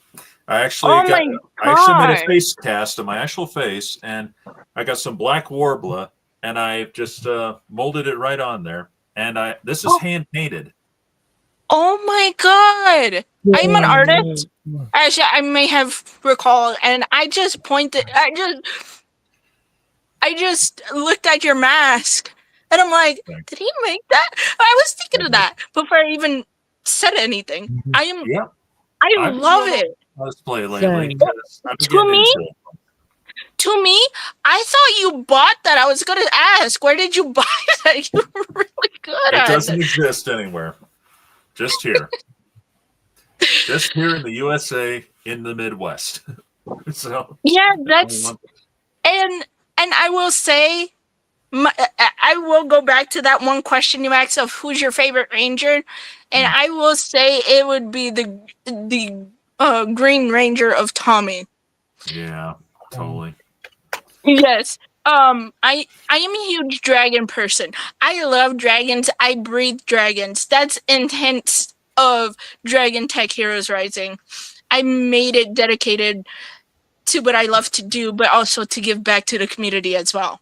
I actually Oh my made a god. face cast of my actual face, and I got some black warbler, and I just molded it right on there. And this is hand painted. Oh my god. I'm an artist. Actually, I may have recalled, and I just pointed. I just looked at your mask, and I'm like, did he make that? I was thinking of that before I even said anything. I love it. Cosplay lately. Same. I'm To getting me, into it. To me, I thought you bought that. I was gonna ask, where did you buy that? You were really good It at doesn't it. exist anywhere. Just here. Just here in the USA, in the Midwest. So Yeah, and I will say, I will go back to that one question you asked of who's your favorite ranger, and I will say it would be the Green Ranger of Tommy. yeah, totally. Yes. I am a huge dragon person. I love dragons. I breathe dragons. That's intense of Dragon Tech Heroes Rising. I made it dedicated to what I love to do, but also to give back to the community as well.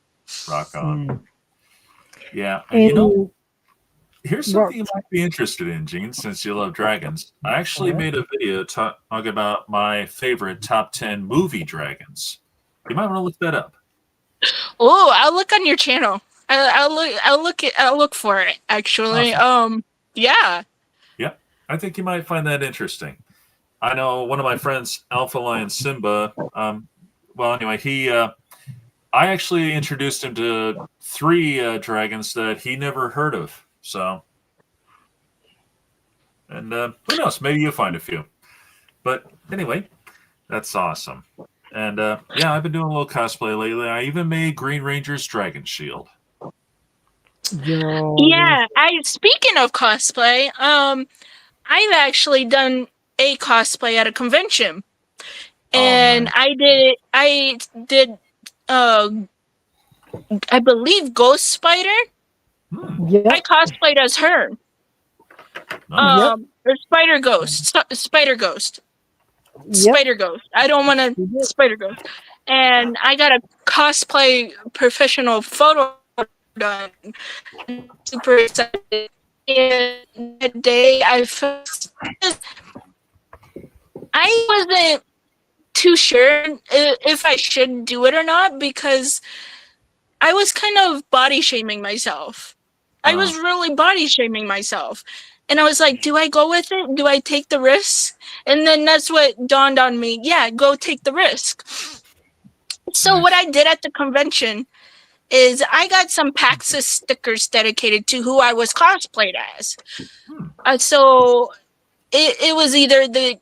Rock on. Yeah, and here's something you might be interested in, Gene, since you love dragons. I actually made a video talking about my favorite top 10 movie dragons. You might want to look that up. Oh, I'll look on your channel. I'll look for it. Actually, Awesome. Yeah. Yep, I think you might find that interesting. I know one of my friends, Alpha Lion Simba. Well, anyway, I actually introduced him to 3 dragons that he never heard of. So, and who knows? Maybe you'll find a few. But anyway, that's awesome. And yeah, I've been doing a little cosplay lately. I even made Green Ranger's Dragon Shield. Yeah, speaking of cosplay, I've actually done a cosplay at a convention. And nice. I did I believe Ghost Spider. Yep. I cosplayed as her. Or Spider Ghost. Spider Ghost. Spider Ghost. I don't want to Spider Ghost. And I got a cosplay professional photo done. Super excited. And that day I wasn't too sure if I should do it or not, because I was kind of body shaming myself. I was really body shaming myself. And I was like, do I go with it? Do I take the risk? And then that's what dawned on me. Yeah, go take the risk. So what I did at the convention is I got some Paxos stickers dedicated to who I was cosplayed as. So it was either the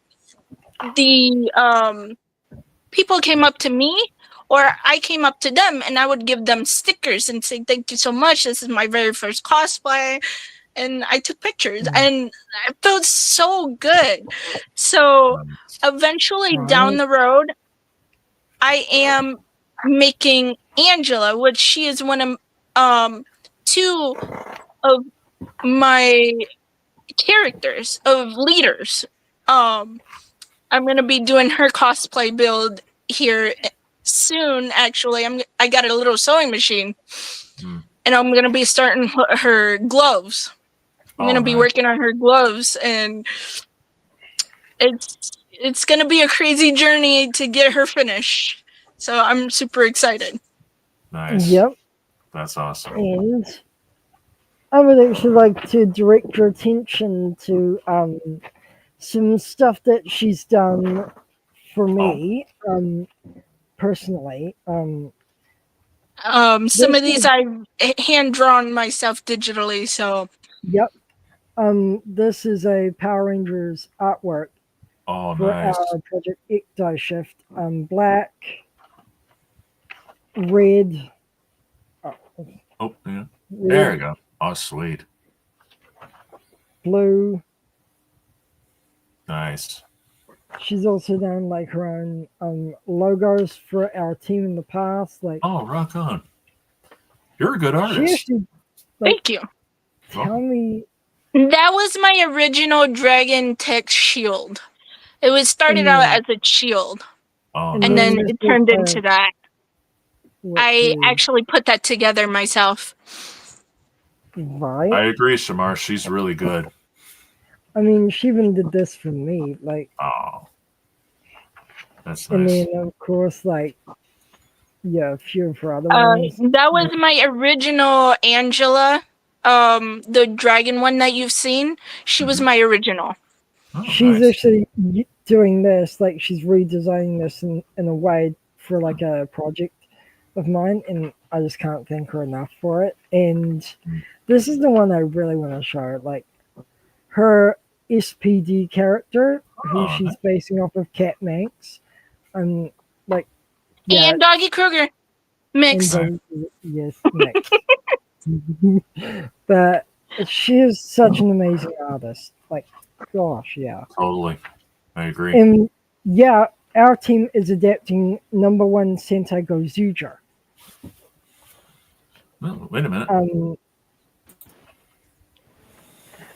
people came up to me, or I came up to them, and I would give them stickers and say, thank you so much. This is my very first cosplay. And I took pictures, and it felt so good. So eventually down the road, I am making Angela, which she is one of 2 of my characters, of leaders. I'm gonna be doing her cosplay build here soon. Actually, I got a little sewing machine, and I'm gonna be starting her gloves. I'm gonna be working on her gloves, and it's gonna be a crazy journey to get her finished. So I'm super excited. Nice. Yep. That's awesome. And I would actually like to direct your attention to some stuff that she's done for me personally. Some of these I've hand drawn myself digitally. So. Yep. This is a Power Rangers artwork for nice. our Project Ecto Shift. Black, red. Oh, yeah. There you go. Oh, sweet. Blue. Nice. She's also done like her own logos for our team in the past. Like, rock on. You're a good artist. She actually, thank you. Tell me That was my original dragon tech shield. It was started out as a shield, Oh, And and nice. then then this it was turned the into that. which I is actually put that together myself. right. I agree, Shamar. She's really good. I mean, she even did this for me, like, Oh, that's and nice. then of course, like, yeah, a few of her other ones. That was my original Angela. The dragon one that you've seen. She was Mhm. my original. Oh, She's nice. actually doing this, like, she's redesigning this in a way for like a project of mine, and I just can't thank her enough for it. And Mm. this is the one I really want to show, like her SPD character, who Oh, she's nice. basing off of Cat Manx. And like, yeah, And Doggy Kruger and mix. then, yes, Max. But she is such an amazing artist. Like, gosh, yeah. Totally. I agree. And yeah, our team is adapting number one Sentai Gozuja. Oh, wait a minute.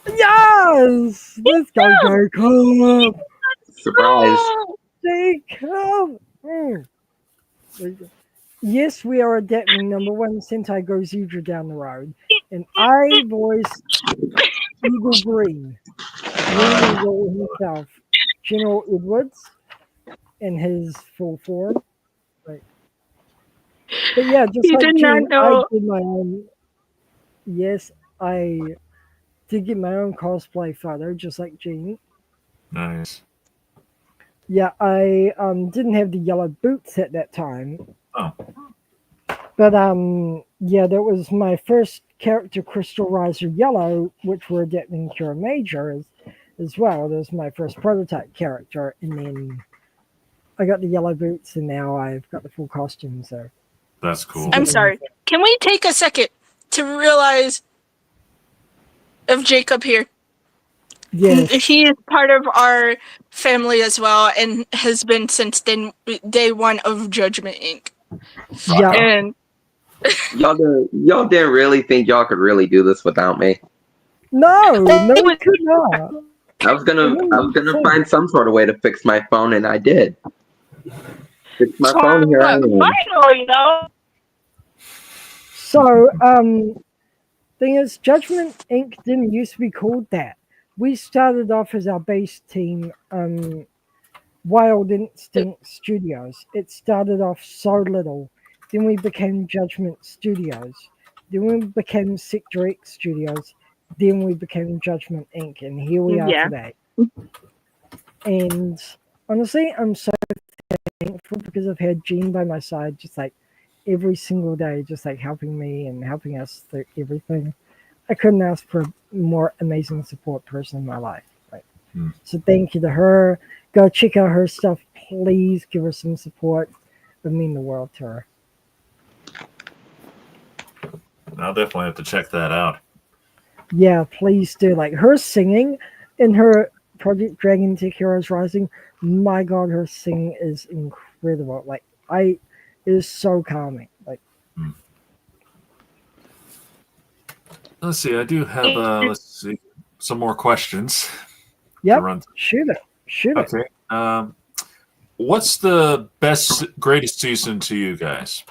Yes! Let's go, Jacob! Surprise. Jacob! Mm. Yes, we are adapting number one Sentai Gozuja down the road. And I voice Eagle Green. Green Eagle himself. General Edwards in his full form. Like, but yeah, just You like did not Gene, I know. did my own. Yes, I did get my own cosplay photo, just like Gene. Nice. Yeah, I didn't have the yellow boots at that time, Oh, but yeah, that was my first character, Crystal Riser Yellow, which we're adapting Cura Major as well. That was my first prototype character, and then I got the yellow boots, and now I've got the full costume. So that's cool. I'm sorry. Can we take a second to realize of Jacob here? yes, He is part of our family as well, and has been since day one of Judgment Inc. yeah, And Y'all didn't really think y'all could really do this without me. no, we could not. I was gonna find some sort of way to fix my phone, and I did. Fix my phone. Here I am. finally, though. So, thing is, Judgment Inc. didn't used to be called that. We started off as our base team, Wild Instinct Studios. It started off so little. Then we became Judgment Studios. Then we became Sector X Studios. Then we became Judgment Inc. And here we are Yeah. today. And honestly, I'm so thankful because I've had Gene by my side just like every single day, just like helping me and helping us through everything. I couldn't ask for a more amazing support person in my life. Right? So thank you to her. Go check out her stuff. Please give her some support. It would mean the world to her. I'll definitely have to check that out. Yeah, please do. Like her singing in her Project Dragon Tech Heroes Rising. My God, her singing is incredible. Like it is so calming. Like Let's see. I do have let's see some more questions. yep, to run through. shoot it. Shoot it. Okay. What's the greatest season to you guys,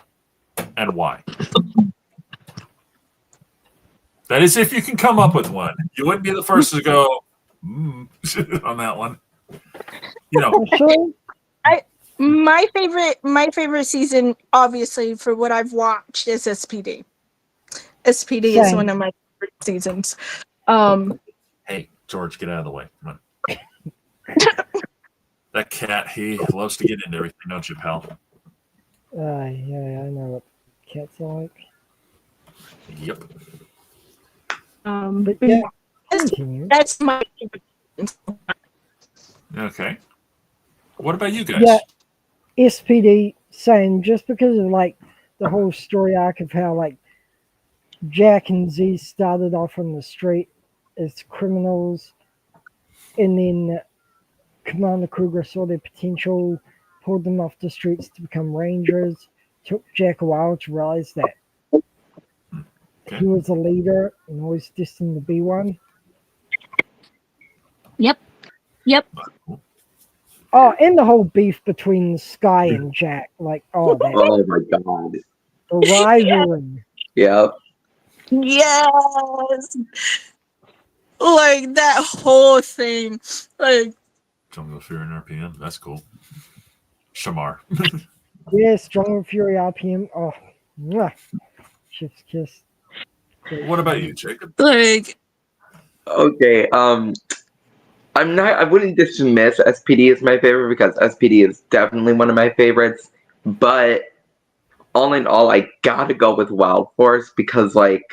and why? That is, if you can come up with one. You wouldn't be the first to go on that one. You know, Actually, My favorite season, obviously, for what I've watched, is SPD. SPD is Same. one of my favorite seasons. hey, George, get out of the way. Come on. That cat, he loves to get into everything, don't you, pal? yeah, I know what cats are like. Yep. But yeah, continue. That's my favorite season. Okay. What about you guys? Yeah, SPD, same. Just because of like the whole story arc of how like Jack and Z started off on the street as criminals, and then Commander Kruger saw their potential, pulled them off the streets to become rangers. Took Jack a while to realize that Okay. he was a leader and always destined to be one. Yep. Oh, and the whole beef between Sky and Jack. Like, oh, that Oh my god. the rivalry. Yep. Yes. Like that whole thing. Like Jungle Fury and RPM. That's cool. Shamar. Yes, Jungle Fury RPM. Oh, mwah. Chef's kiss. What about you, Jacob? like Okay. I wouldn't dismiss SPD as my favorite because SPD is definitely one of my favorites. But all in all, I gotta go with Wild Force because like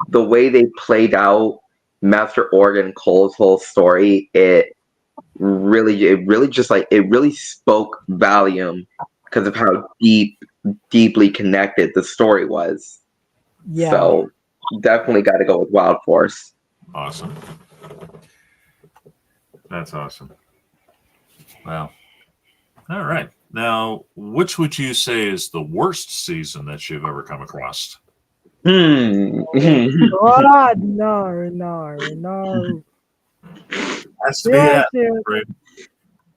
the way they played out Master Organ Cole's whole story, it really spoke volume because of how deeply connected the story was. Yeah. So definitely got to go with Wild Force. Awesome. That's awesome. Wow. All right. Now, which would you say is the worst season that you've ever come across? God, no. Has to be Dare I that. say it? Right?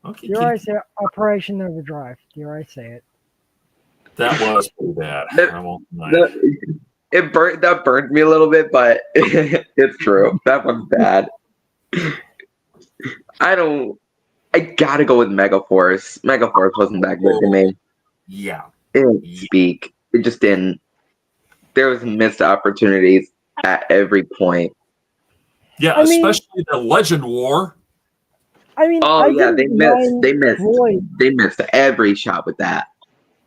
Okay. Dare I say it? Operation Overdrive. Dare I say it? That was pretty bad. I won't deny it. That burned me a little bit, but it's true. That one's bad. I gotta go with Megaforce. Megaforce wasn't that good to me. Yeah. It didn't speak. It just didn't. There was missed opportunities at every point. Yeah, especially the Legend War. I mean, Oh yeah, they missed. Troy. They missed every shot with that.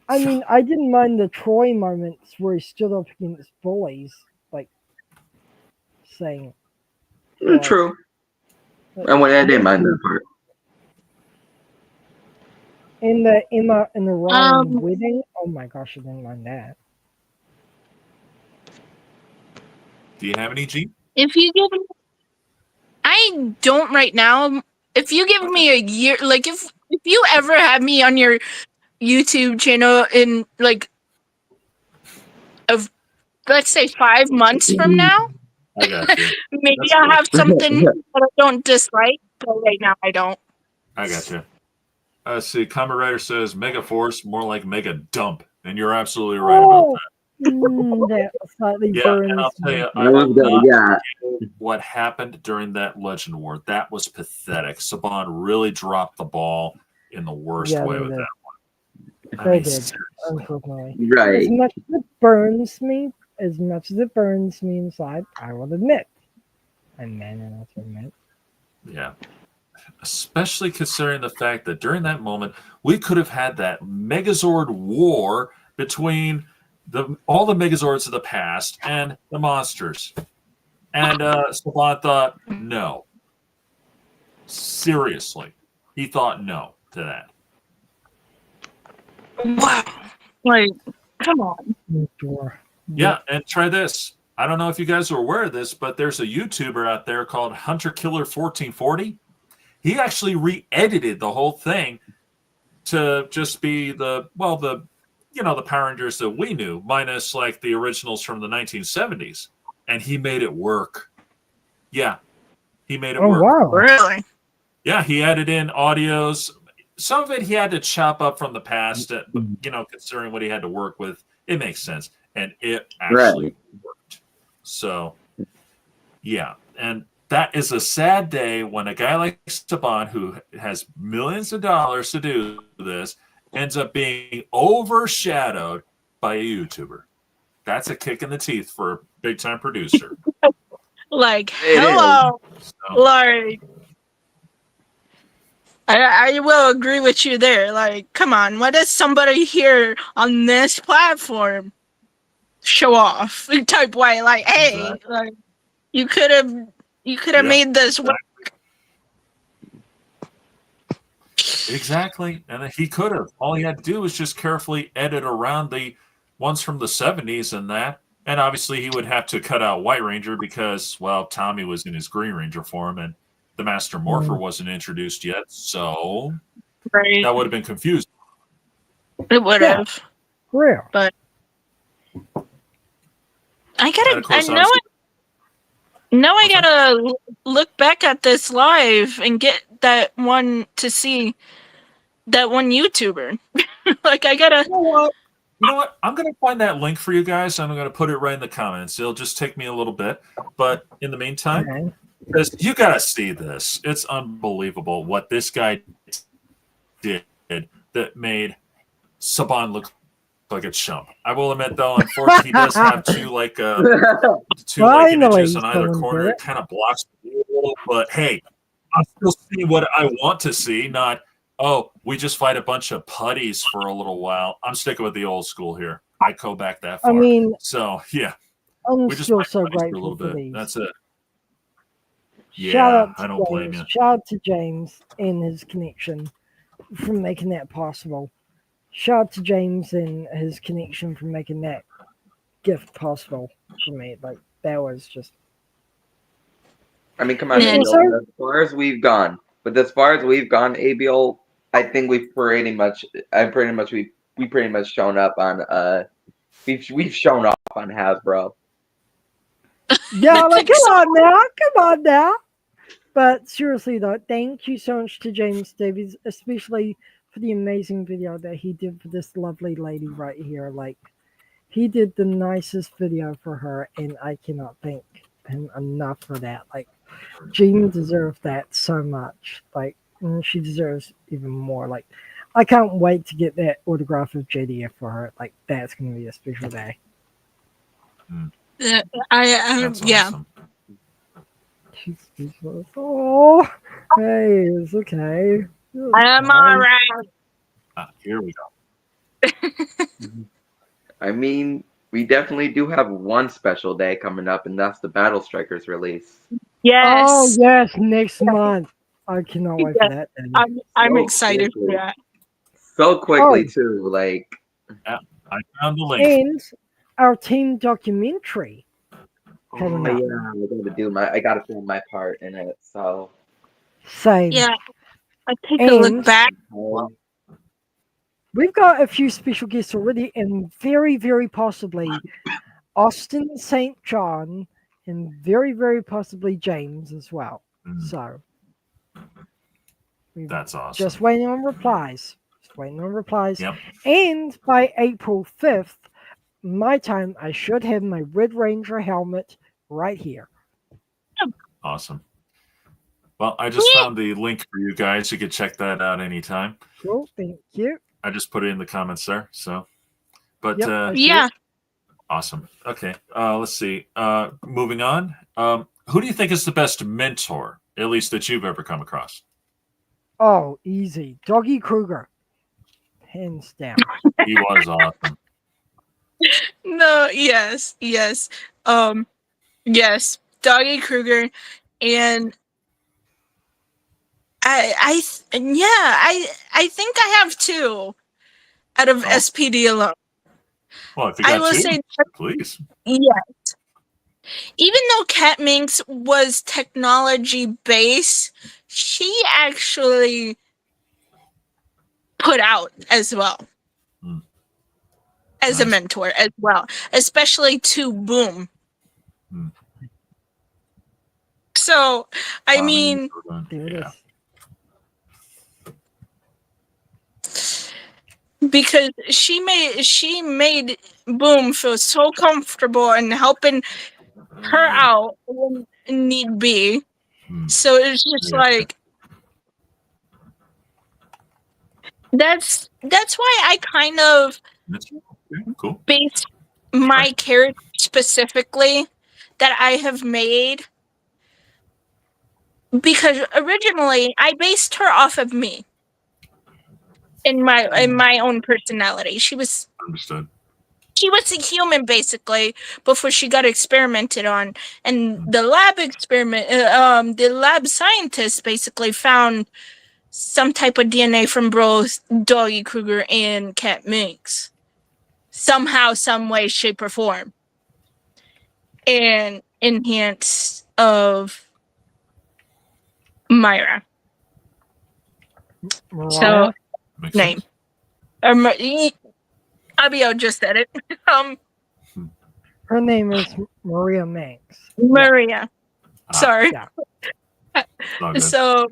I mean, I didn't mind the Troy moments where he stood up against bullies, like saying. True. I didn't mind that part. In the Ryan wedding, oh my gosh, I didn't mind that. Do you have any, G? if you give me I don't right now. If you give me a year, like if you ever have me on your YouTube channel in like of let's say 5 months from now, I got you. maybe That's I'll cool. have something that I don't dislike, but right now I don't. I got you. See, Common Writer says Mega Force, more like Mega Dump. And you're absolutely right about that. That slightly burns. And I'll tell you, I That will was good, not yeah. forget what happened during that Legend War. That was pathetic. Saban really dropped the ball in the worst way with that one. They did, unfortunately. Right. As much as it burns me inside, I will admit. I'm man enough to admit. Yeah. Especially considering the fact that during that moment, we could have had that Megazord war between all the Megazords of the past and the monsters. And Saban thought, no. Seriously. He thought no to that. Wow. Like, come on. Sure. Yeah, and try this. I don't know if you guys are aware of this, but there's a YouTuber out there called Hunter Killer 1440. He actually re-edited the whole thing to just be the Power Rangers that we knew, minus like the originals from the 1970s. And he made it work. Yeah, he made it work. Wow. Really? Yeah, he added in audios. Some of it he had to chop up from the past, but considering what he had to work with, it makes sense. And it actually worked. So, yeah. And that is a sad day when a guy like Saban, who has millions of dollars to do this, ends up being overshadowed by a YouTuber. That's a kick in the teeth for a big-time producer. Like, hello. Like, I will agree with you there. Like, come on, what does somebody here on this platform show off type way? Like, hey, like you could have made this work. Exactly. And he could have. All he had to do was just carefully edit around the ones from the 70s and that. And obviously he would have to cut out White Ranger because, well, Tommy was in his Green Ranger form and the Master Morpher wasn't introduced yet. So that would have been confusing. It would have. Real. But I know it. Now I What's that? gotta look back at this live and get that one to see that one YouTuber. Like I gotta. You know what? You know what? I'm going to find that link for you guys. I'm going to put it right in the comments. It'll just take me a little bit. But in the meantime, Okay. because you got to see this. It's unbelievable what this guy did that made Saban look like a chump. I will admit, though, unfortunately, he does have two Finally, images on either someone corner. did It it. kind of blocks the view a little. But hey, I'm still seeing what I want to see, not, oh, we just fight a bunch of putties for a little while. I'm sticking with the old school here. I go back that far. I mean, So, yeah, I'm we just still fight so putties for a little grateful for bit. these. That's it. Shout Yeah, out to I don't blame James. you. Shout out to James and his connection for making that possible. Shout out to James and his connection for making that gift possible for me. Like that was just. I mean, come on, Yeah. ABL. As far as we've gone, ABL, I think we pretty much shown up on we've shown off on Hasbro. Yeah, like come on now. But seriously though, thank you so much to James Davies, especially for the amazing video that he did for this lovely lady right here. Like he did the nicest video for her, and I cannot thank him enough for that. Like Jean deserved that so much. Like she deserves even more. Like I can't wait to get that autograph of JDF for her. Like that's gonna be a special day. That's Yeah. awesome. She's speechless. Oh, hey, it's okay. It's I'm fine. alright. Here we go. I mean, we definitely do have one special day coming up, and that's the Battle Strikers release. Yes. Oh yes, next month. I cannot wait for that. Day. I'm So excited for quickly. that. So quickly too, like I found the link. And our team documentary. Coming up. I gotta film my part in it. So Same. Yeah. I take a look And back. we've got a few special guests already, and very, very possibly Austin St. John, and very, very possibly James as well. So we're That's awesome. just waiting on replies. Yep. And by April 5th, my time, I should have my Red Ranger helmet right here. Awesome. Well, I just found the link for you guys. You could check that out anytime. Cool, thank you. I just put it in the comments there. So, but Yep, I see Yeah. it. awesome. Okay. Let's see. Moving on. Who do you think is the best mentor, at least that you've ever come across? Oh, easy. Doggy Kruger. Hands down. He was awesome. No, yes. Yes. Doggy Kruger and I think I have two out of SPD alone. Well, if you I got will two, say please. yes. Even though Cat Minx was technology based, she actually put out as well. As a Nice. mentor as well, especially to Boom. So, I mean, There it yeah. is. Because she made Boom feel so comfortable and helping her out when need be. So it's just like that's why I kind of cool. based my character specifically that I have made, because originally I based her off of me in my own personality. She was understood. She was a human basically before she got experimented on, and the lab scientists basically found some type of DNA from both Doggy Kruger and Cat Minx, somehow, some way, shape, or form, and enhance of Myra. So, name. Abio just said it. Her name is Maria Manx. Maria. Sorry. Yeah. It's all good. So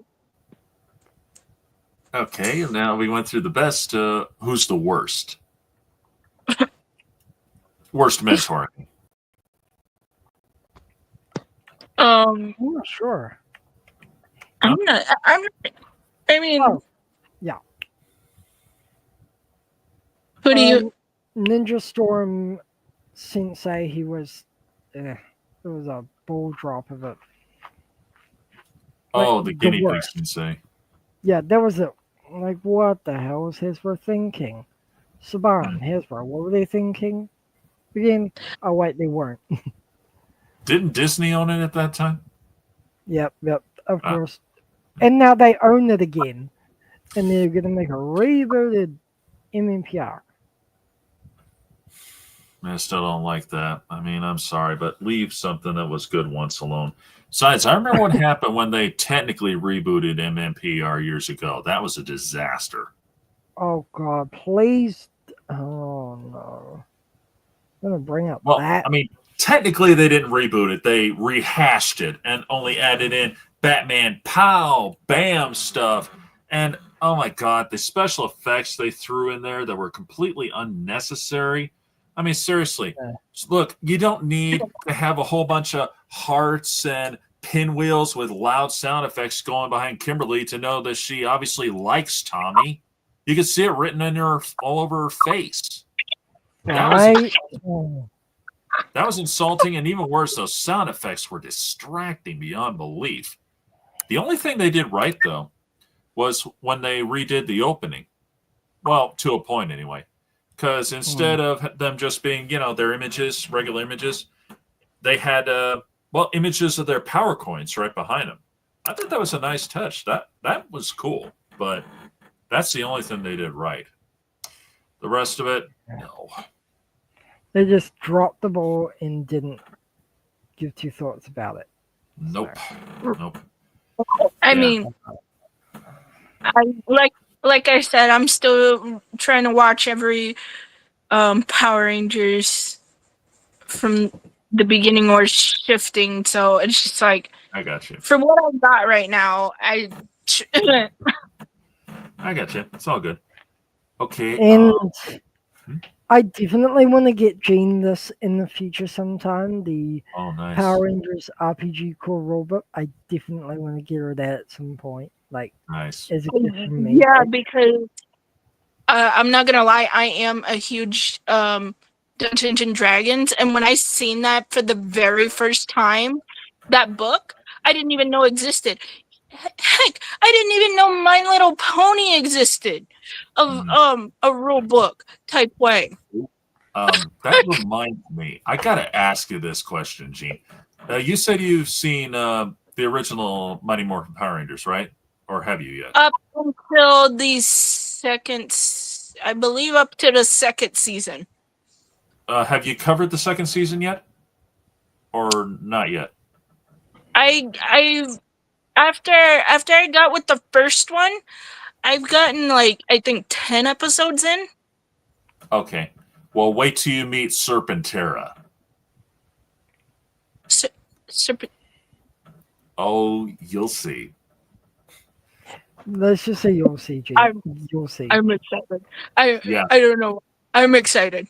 Okay, now we went through the best. Who's the worst? Worst mentor. I'm I'm not sure. not. I mean, Oh, yeah. who do you? Ninja Storm Sensei, he was. It was a ball drop of it. Oh, Like, the the guinea pigs worst. can say. Yeah, there was a. Like, what the hell was Hasbro thinking? Saban, Hasbro, what were they thinking? Again, oh, wait, they weren't. Didn't Disney own it at that time? Yep, of Ah. course. And now they own it again. And they're going to make a rebooted MMPR. I still don't like that. I mean, I'm sorry, but leave something that was good once alone. Besides, I remember what happened when they technically rebooted MMPR years ago. That was a disaster. Oh, God, please. Oh, no. I'm going to bring up Well, that. I mean, technically they didn't reboot it. They rehashed it and only added in Batman pow, bam stuff. And oh my God, the special effects they threw in there that were completely unnecessary. I mean, seriously, Yeah. look, you don't need to have a whole bunch of hearts and pinwheels with loud sound effects going behind Kimberly to know that she obviously likes Tommy. You can see it written in her all over her face. Right? Oh. That was insulting, and even worse, those sound effects were distracting beyond belief. The only thing they did right, though, was when they redid the opening. Well, to a point anyway. Because instead of them just being, their images, regular images, they had, images of their power coins right behind them. I thought that was a nice touch. That was cool, but that's the only thing they did right. The rest of it, no. They just dropped the ball and didn't give two thoughts about it. Nope. So. Nope. I Yeah. mean, I like I said, I'm still trying to watch every Power Rangers from the beginning or shifting. So it's just like I got you. for what I've got right now, I got you. It's all good. Okay. And I definitely want to get Gene this in the future sometime. The Oh, nice. Power Rangers RPG core rulebook. I definitely want to get her that at some point. Like, Nice. as a gift from me. yeah, Like, because I'm not gonna lie, I am a huge Dungeons and Dragons, and when I seen that for the very first time, that book, I didn't even know existed. Heck, I didn't even know My Little Pony existed, of a rule book type way. That reminds me. I gotta ask you this question, Gene. You said you've seen the original Mighty Morphin Power Rangers, right? Or have you yet? Up until the second, I believe, up to the second season. Have you covered the second season yet, or not yet? After I got with the first one, I've gotten like I think 10 episodes in. Okay. Well, wait till you meet Serpentera. Oh, you'll see. let's just say you'll see, Gene. You'll see. I'm excited. I don't know. I'm excited.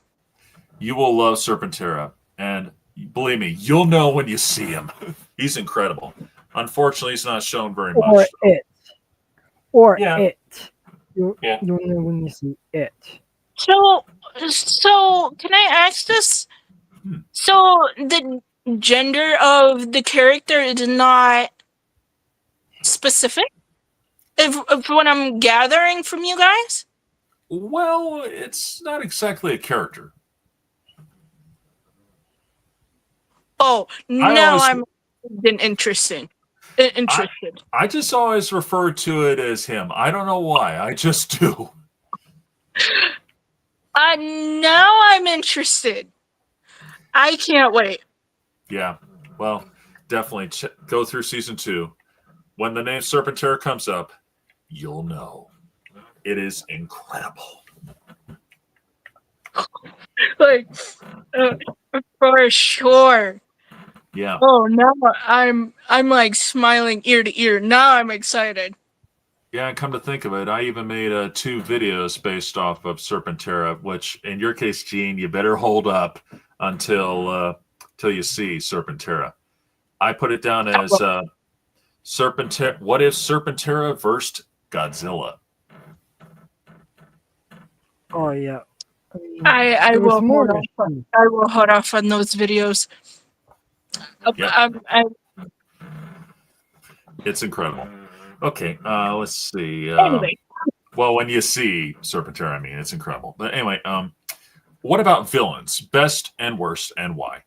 You will love Serpentera, and believe me, you'll know when you see him. He's incredible. Unfortunately, he's not shown very much. Or Yeah. it. You'll know when you see it. So can I ask this? So the gender of the character is not specific? If what I'm gathering from you guys? Well, it's not exactly a character. Oh, now I'm interested. I just always refer to it as him. I don't know why. I just do. Now I'm interested. I can't wait. Yeah. Well, definitely go through season 2. When the name Serpentera comes up, you'll know. It is incredible. Like, for sure. Yeah. Oh, now I'm like smiling ear to ear. Now I'm excited. Yeah, come to think of it, I even made 2 videos based off of Serpentera, which in your case, Gene, you better hold up until you see Serpentera. I put it down as Serpentera. What if Serpentera versed Godzilla? Oh yeah. I mean, I it was will more hold of off. a I will hold off on those videos. Yep. I, It's incredible. Okay, let's see. anyway, Well, when you see Serpentera, I mean, it's incredible. But anyway, what about villains? Best and worst, and why?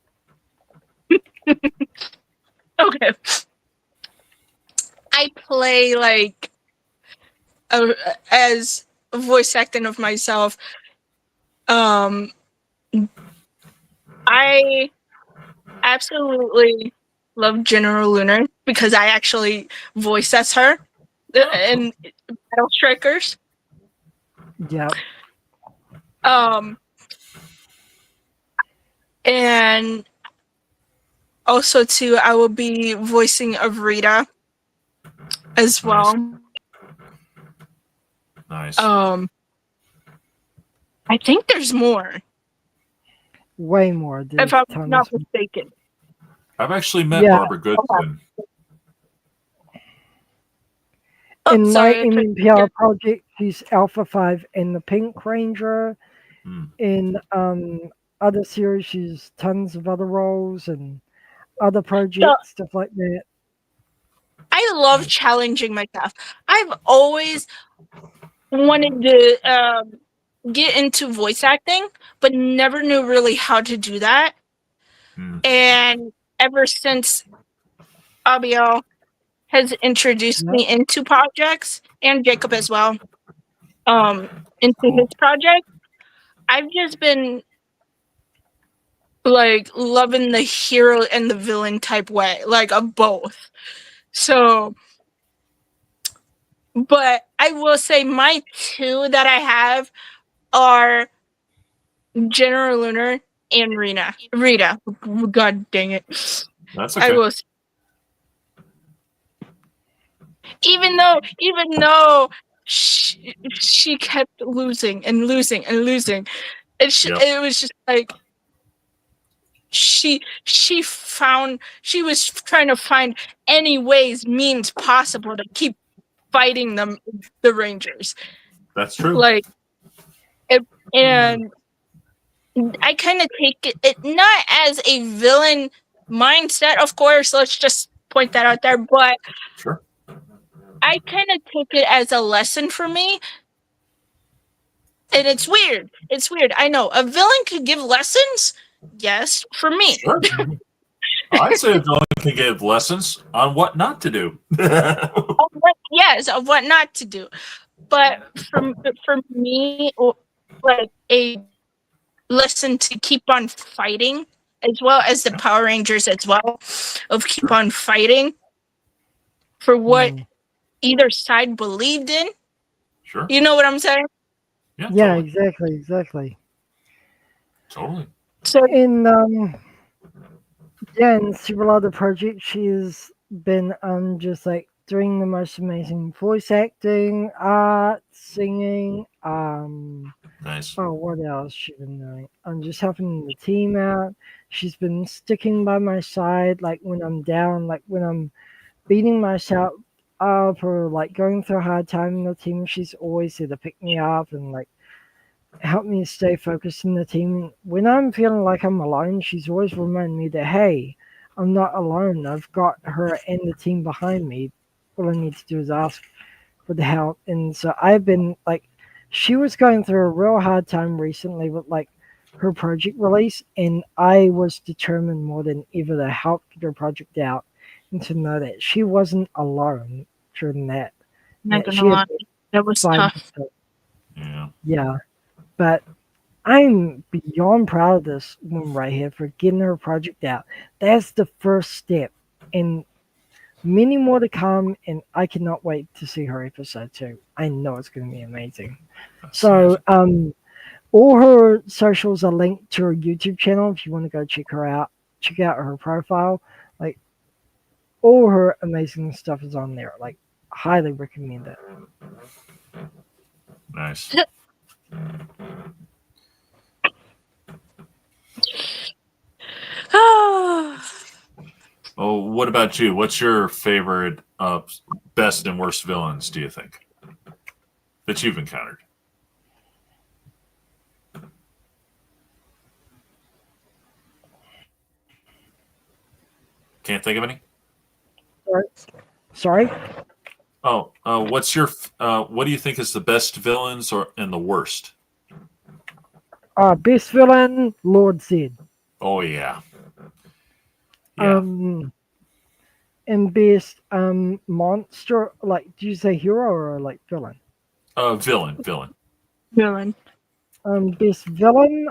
okay. I play like as voice acting of myself. I absolutely love General Lunar because I actually voice as her in Battle Strikers. yeah. And also too, I will be voicing of Rita as well. Nice. I think there's more, Way more. if There's I'm tons. not mistaken. I've actually met Yeah. Barbara Goodson. Oh, In sorry. my MMPR project, she's Alpha 5 in the Pink Ranger. Hmm. In other series, she's tons of other roles and other projects, stuff like that. I love challenging myself. I've always wanted to get into voice acting, but never knew really how to do that. Hmm. And ever since Abiel has introduced Yeah. me into projects, and Jacob as well, into Cool. his project, I've just been like loving the hero and the villain type way, like of both. So, but I will say my 2 that I have are General Lunar and Rita. God dang it. That's I okay. will. Even though she kept losing and losing and losing, Yep. it was just like she was trying to find any means possible to keep fighting the Rangers. That's true. Like, and I kind of take it not as a villain mindset, of course. Let's just point that out there, but Sure. I kind of took it as a lesson for me. And it's weird. It's weird. I know a villain could give lessons. Yes, for me. Sure. I'd say a villain can give lessons on what not to do. Yes, of what not to do. But for me, like a lesson to keep on fighting, as well as the Power Rangers as well, of keep on fighting for what either side believed in. Sure. You know what I'm saying? Yeah. Yeah, Totally. exactly. Totally. So In in several other projects, she's been just like doing the most amazing voice acting, art, singing. Nice. Oh, what else she been doing? I'm just helping the team out. She's been sticking by my side, like when I'm down, like when I'm beating myself up or like going through a hard time in the team. She's always there to pick me up and like help me stay focused in the team. When I'm feeling like I'm alone, she's always reminding me that, hey, I'm not alone. I've got her and the team behind me. All I need to do is ask for the help. And so I've been like, she was going through a real hard time recently with like her project release, and I was determined more than ever to help get her project out and to know that she wasn't alone during that. not That gonna she had lie, that was find tough. support. Yeah. Yeah. But I'm beyond proud of this woman right here for getting her project out. That's the first step, and many more to come. And I cannot wait to see her episode 2. I know it's going to be amazing. That's So, amazing. all her socials are linked to her YouTube channel if you want to go check her out. Check out her profile. all her amazing stuff is on there. Like, highly recommend it. Nice. Oh, what about you? What's your favorite best and worst villains, do you think, that you've encountered? Can't think of any? Sorry? Oh, what's your what do you think is the best villains and the worst? Best villain, Lord Zed. Oh yeah. Yeah. And best monster, like, do you say hero or like villain? Villain. Villain. Best villain,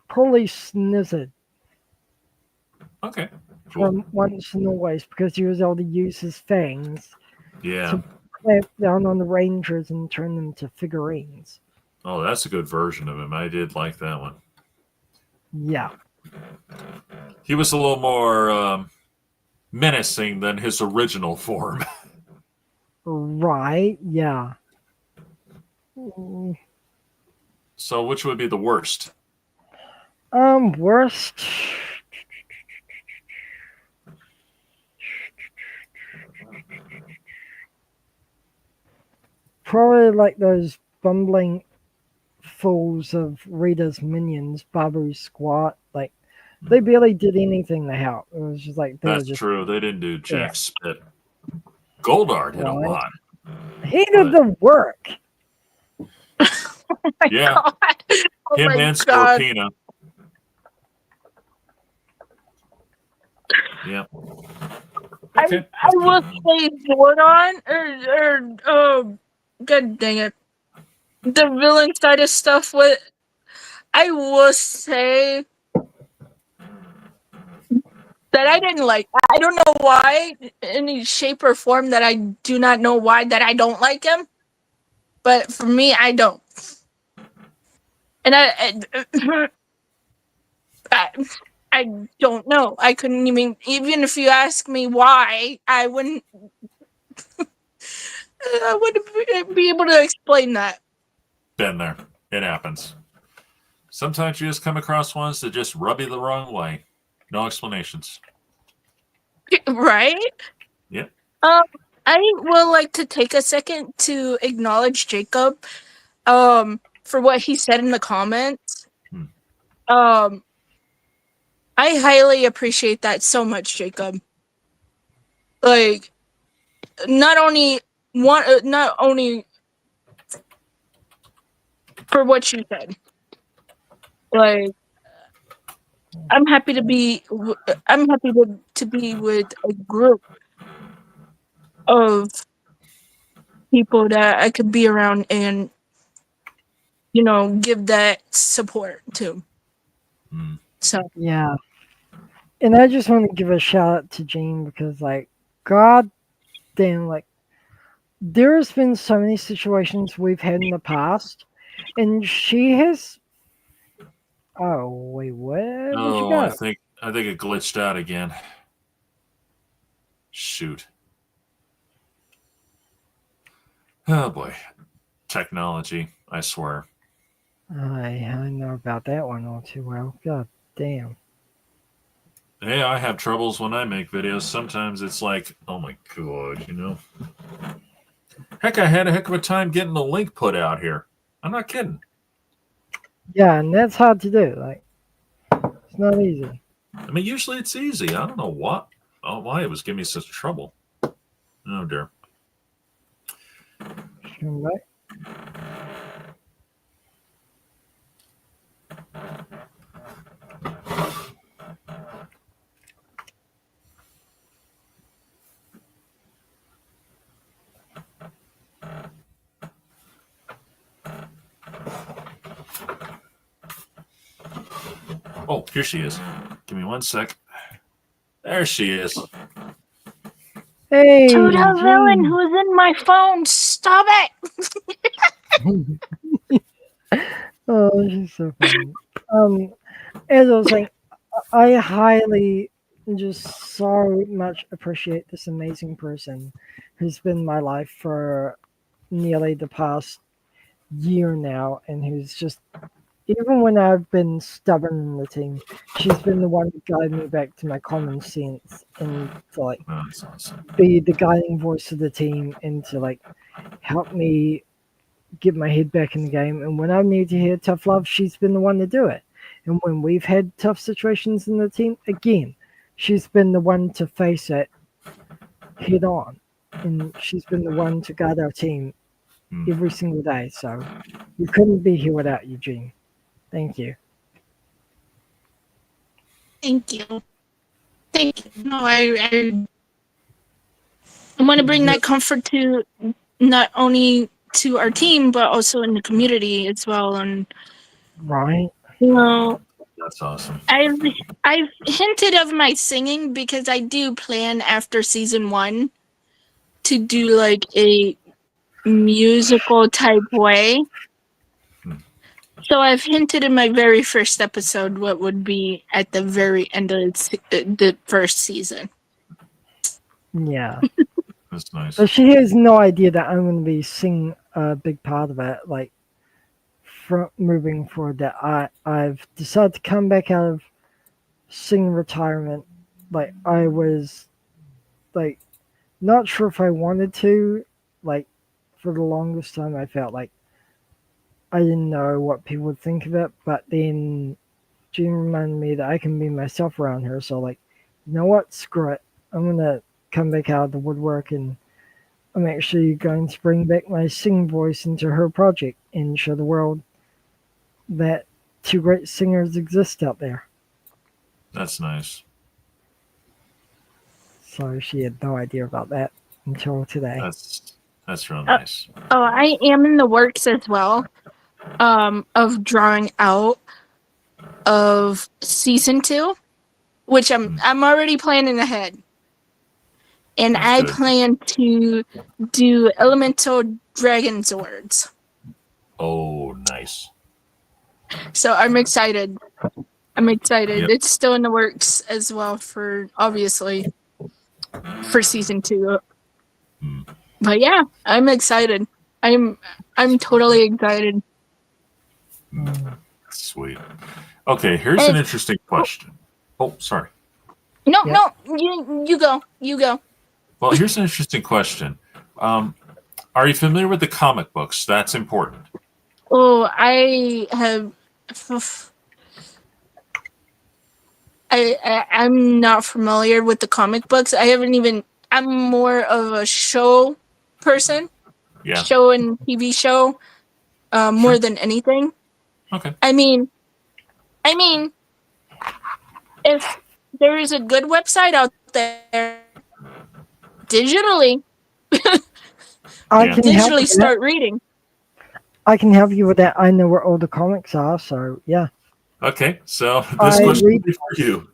probably Snizzard Okay. Cool. from Once and Always, because he was able to use his fangs Yeah. to clamp down on the Rangers and turn them to figurines. Oh, that's a good version of him. I did like that one. Yeah. He was a little more menacing than his original form. Right. Yeah. So, which would be the worst? Worst. Probably like those bumbling fools of Rita's minions, Babu Squat. Like, they barely did anything to help. It was just like they were That's just true. They didn't do jack there. spit. Goldard did a Right. lot. He did the work. Oh my Yeah. god. Oh Him my and god. Scorpina. Yeah. Okay. I will say Zordon or god dang it. The villain side of stuff with I will say that I didn't like. I don't know why, in any shape or form, that I do not know why that I don't like him. But for me, I don't. And I don't know. I couldn't even if you ask me why, I wouldn't be able to explain that. Been there. It happens. Sometimes you just come across ones that just rub you the wrong way. No explanations. Right? Yep. I would like to take a second to acknowledge Jacob for what he said in the comments. I highly appreciate that so much, Jacob. Like, not only for what you said. Like, I'm happy to be with a group of people that I could be around and, you know, give that support to. So Yeah. And I just want to give a shout out to Jean because, like, god damn, like, there's been so many situations we've had in the past, and she has. Oh wait, where did you Oh, go? I think it glitched out again. Shoot. Oh boy. Technology, I swear. I know about that one all too well. God damn. Hey, I have troubles when I make videos. Sometimes it's like, oh my god, you know. Heck, I had a heck of a time getting the link put out here. I'm not kidding. Yeah, and that's hard to do. Like, it's not easy. I mean, usually it's easy. I don't know why it was giving me such trouble. Oh dear. Come back. Oh, here she is. Give me 1 sec. There she is. Hey, to the villain Jean. who's in my phone, stop it! Oh, she's so funny. As I was saying, I highly just so much appreciate this amazing person who's been in my life for nearly the past year now, and who's just, even when I've been stubborn in the team, she's been the one to guide me back to my common sense and to like That's awesome. be the guiding voice of the team and to like help me get my head back in the game. And when I need to hear tough love, she's been the one to do it. And when we've had tough situations in the team, again, she's been the one to face it head on. And she's been the one to guide our team every single day. So we couldn't be here without you, Jean. Thank you. Thank you. Thank you. No, I want to bring that comfort to not only to our team, but also in the community as well. And Right. you know, That's awesome. I've hinted of my singing because I do plan after season 1 to do like a musical type way. So I've hinted in my very first episode what would be at the very end of the first season. Yeah. That's nice. But she has no idea that I'm going to be singing a big part of it. Like, from moving forward, that I've decided to come back out of singing retirement. Like, I was, like, not sure if I wanted to. Like, for the longest time, I felt like I didn't know what people would think of it. But then Jean reminded me that I can be myself around her. So, like, you know what? Screw it. I'm going to come back out of the woodwork, and I'm actually going to bring back my singing voice into her project and show the world that 2 great singers exist out there. That's nice. So she had no idea about that until today. That's real nice. Oh, I am in the works as well, of drawing out of season 2, which I'm already planning ahead. And That's I good. plan to do elemental dragon swords. Oh, nice. So I'm excited. Yep. It's still in the works as well for, obviously, for season 2. But yeah, I'm excited. I'm totally excited. Sweet. Okay, here's an interesting question. Oh, sorry. No, Yeah. no, you go. You go. Well, here's an interesting question. Are you familiar with the comic books? That's important. Oh, I have. I'm not familiar with the comic books. I haven't even. I'm more of a show person. Yeah. Show and TV show, more than anything. Okay. I mean, if there is a good website out there, digitally, I can help digitally you with start that. reading. I can help you with that. I know where all the comics are, so yeah. Okay, so this I question will read- be for you.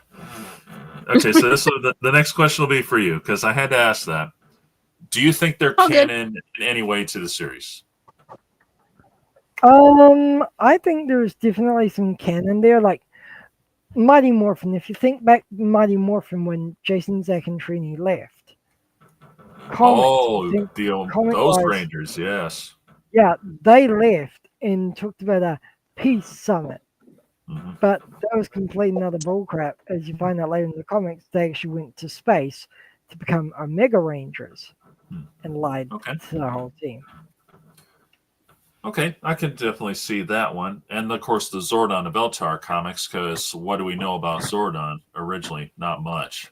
Okay, so the next question will be for you because I had to ask that. Do you think they're Okay. canon in any way to the series? I think there's definitely some canon there, like Mighty Morphin. If you think back to Mighty Morphin when Jason, Zach, and Trini left. Comics, those Rangers, yes. Yeah, they left and talked about a peace summit. Mm-hmm. But that was complete another bullcrap. As you find out later in the comics, they actually went to space to become Omega Rangers and lied to the whole team. Okay, I can definitely see that one. And of course, the Zordon of Eltar comics, because what do we know about Zordon originally? Not much.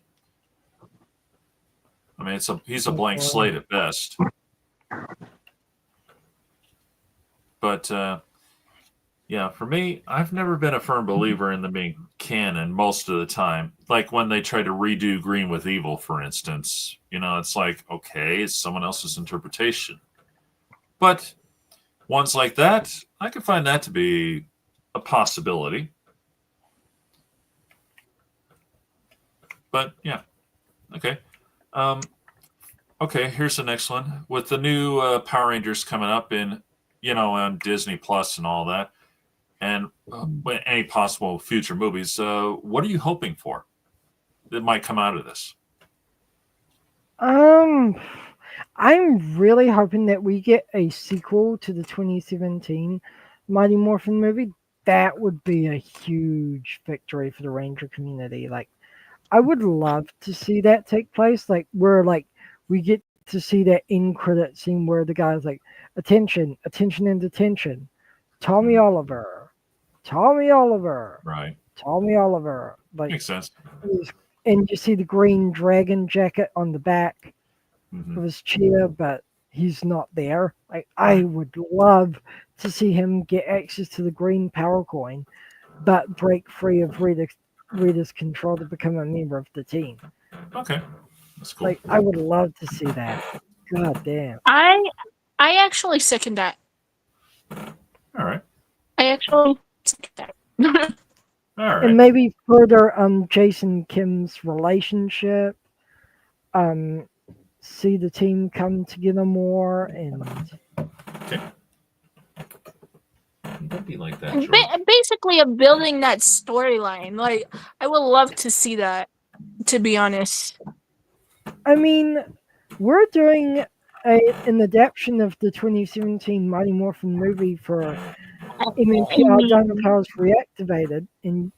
I mean, he's a blank slate at best. But yeah, for me, I've never been a firm believer in them being canon most of the time. Like when they try to redo Green with Evil, for instance. You know, it's like, okay, it's someone else's interpretation. But ones like that, I could find that to be a possibility. But yeah, okay. Okay, here's the next one. With the new Power Rangers coming up in, on Disney Plus and all that, and any possible future movies, what are you hoping for? that might come out of this? I'm really hoping that we get a sequel to the 2017 Mighty Morphin movie. That would be a huge victory for the Ranger community. Like, I would love to see that take place. Like, where like we get to see that end credit scene where the guy's like, "Attention, attention, and detention, Tommy Oliver, Tommy Oliver, Right. Tommy Oliver." Like, Makes sense. and you see the green dragon jacket on the back Hmm. of his chair, but he's not there. Like, I would love to see him get access to the green power coin, but break free of Rita's control to become a member of the team. Okay. That's cool. Like, I would love to see that. God damn. I actually second that. All right. I actually second that. All right. And maybe further Jason Kim's relationship. See the team come together more, and Okay. Don't be like that, George. Basically, of building that storyline. Like, I would love to see that. To be honest. I mean, we're doing an adaptation of the 2017 Mighty Morphin movie for MMPR Dino Powers Reactivated, and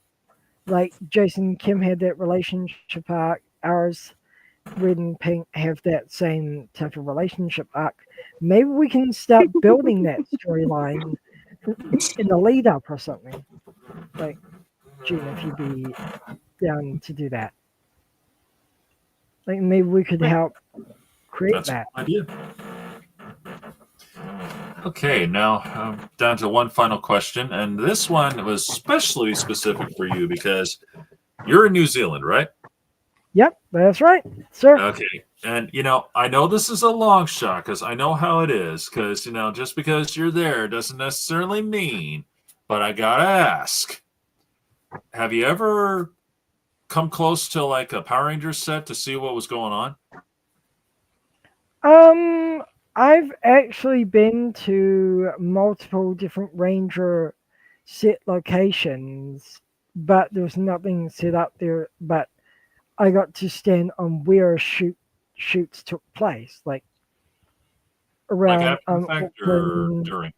like Jason Kim had that relationship arc, ours, Red and Pink, have that same type of relationship arc. Maybe we can start building that storyline in the lead up or something. Like, Gene, if you'd be down to do that. Like, maybe we could help create That's that. an idea. Okay, now down to one final question, and this one was especially specific for you because you're in New Zealand, right? Yep, that's right, sir. Okay, and I know this is a long shot because I know how it is. Because just because you're there doesn't necessarily mean, but I gotta ask: have you ever come close to like a Power Rangers set to see what was going on? I've actually been to multiple different Ranger set locations, but there's nothing set up there. But I got to stand on where shoots took place, like around Like after the fact or Auckland, during?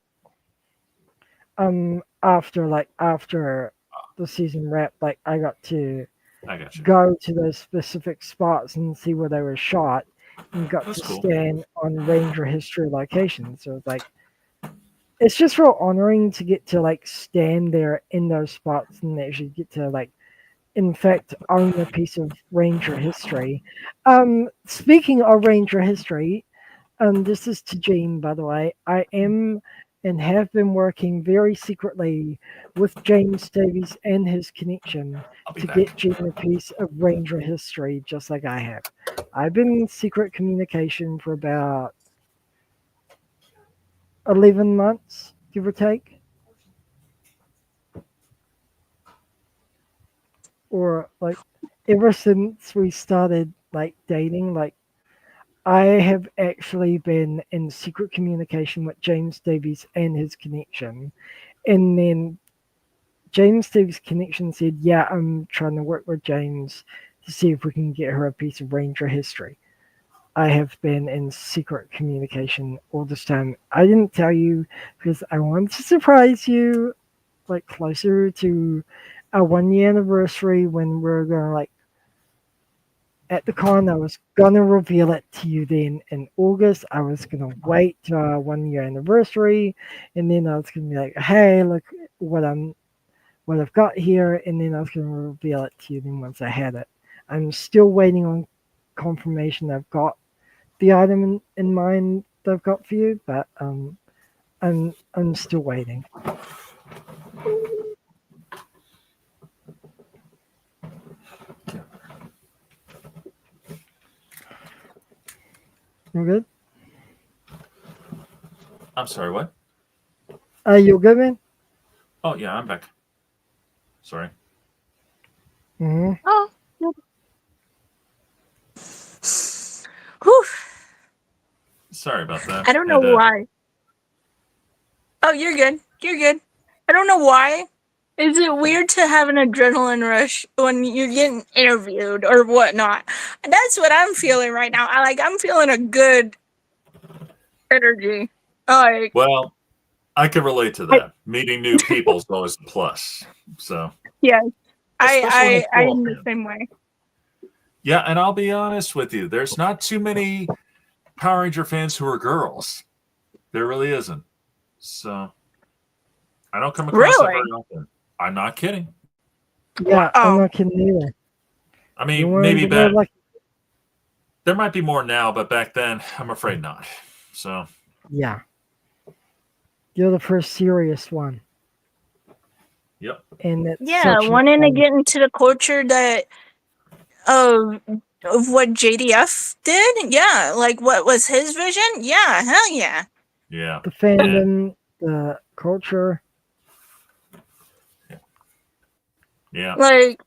after the season wrapped. Like, I got to I got you. go to those specific spots and see where they were shot, and got That's to cool. stand on Ranger history locations. So it's like, it's just real honoring to get to like stand there in those spots and actually get to like, in fact, own a piece of Ranger history. Speaking of Ranger history, this is to Gene, by the way. I am and have been working very secretly with James Davies and his connection I'll be to back. get Gene a piece of Ranger history, just like I have. I've been in secret communication for about 11 months, give or take. Or like ever since we started like dating, like I have actually been in secret communication with James Davies and his connection. And then James Davies' connection said, "Yeah, I'm trying to work with James to see if we can get her a piece of Ranger history." I have been in secret communication all this time. I didn't tell you because I wanted to surprise you, like closer to our 1 year anniversary when we're gonna like at the con. I was gonna reveal it to you then in August. I was gonna wait to our 1 year anniversary, and then I was gonna be like, "Hey, look what I've got here," and then I was gonna reveal it to you. Then once I had it, I'm still waiting on confirmation I've got the item in mind that I've got for you, but I'm still waiting. You good? I'm sorry, what? You good, man? Oh, yeah, I'm back. Sorry. Mm-hmm. Oh. Whew. Sorry about that. I don't know why. Oh, you're good. You're good. I don't know why, Is it weird to have an adrenaline rush when you're getting interviewed or whatnot? That's what I'm feeling right now. I'm feeling a good energy. Like, Well, I can relate to that. Meeting new people is always a plus. So, yeah, especially when it's I small am the fans. same way. Yeah, and I'll be honest with you. There's not too many Power Ranger fans who are girls. There really isn't. So, I don't come across that Really? very often. I'm not kidding. Yeah, I'm Wow. not kidding either. I You mean, weren't maybe the word back like there might be more now, but back then, I'm afraid not. So, yeah. You're the first serious one, yep. and it's Yeah, such wanting to get into the culture that of what JDF did. Yeah, like what was his vision? Yeah, hell yeah. Yeah. the fandom, the culture. Yeah. Like,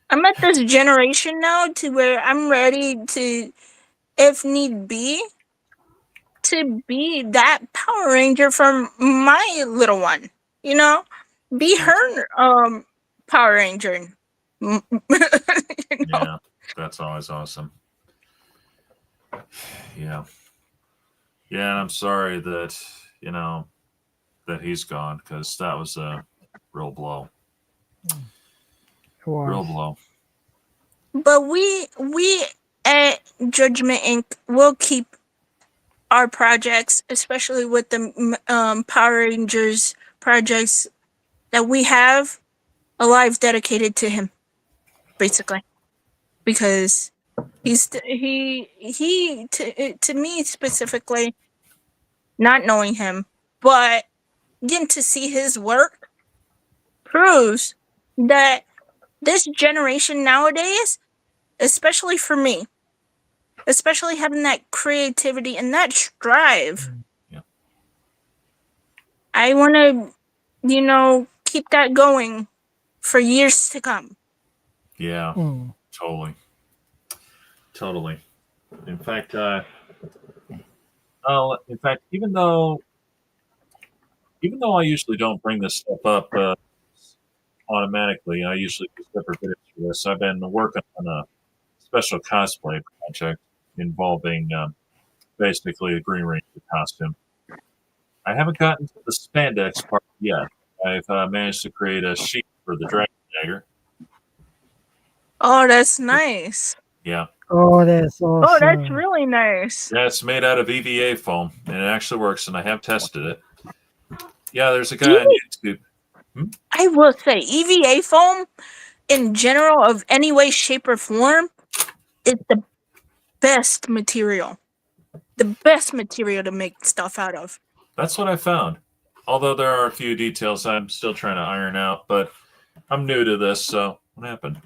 I'm at this generation now to where I'm ready to, if need be, to be that Power Ranger from my little one. You know, be her Power Ranger. You know? Yeah. That's always awesome. Yeah. Yeah, and I'm sorry that, that he's gone because that was a real blow. It was. Real blow. But we at Judgment Inc. will keep our projects, especially with the Power Rangers projects that we have, alive, dedicated to him, basically, because he to me specifically, not knowing him, but getting to see his work proves that this generation nowadays, especially for me, especially having that creativity and that strive. Yeah. I want to, keep that going for years to come. Yeah. Mm. Totally. Totally. In fact, even though I usually don't bring this stuff up automatically, I usually do separate videos for this. I've been working on a special cosplay project involving basically a Green Ranger costume. I haven't gotten to the spandex part yet. I've managed to create a sheet for the Dragon Dagger. Oh, that's nice. Yeah. Oh, that's awesome. Oh, that's really nice. Yeah, it's made out of EVA foam, and it actually works, and I have tested it. Yeah, there's a guy on YouTube. I will say, EVA foam, in general, of any way, shape, or form, is the best material. The best material to make stuff out of. That's what I found. Although there are a few details I'm still trying to iron out, but I'm new to this, so what happened?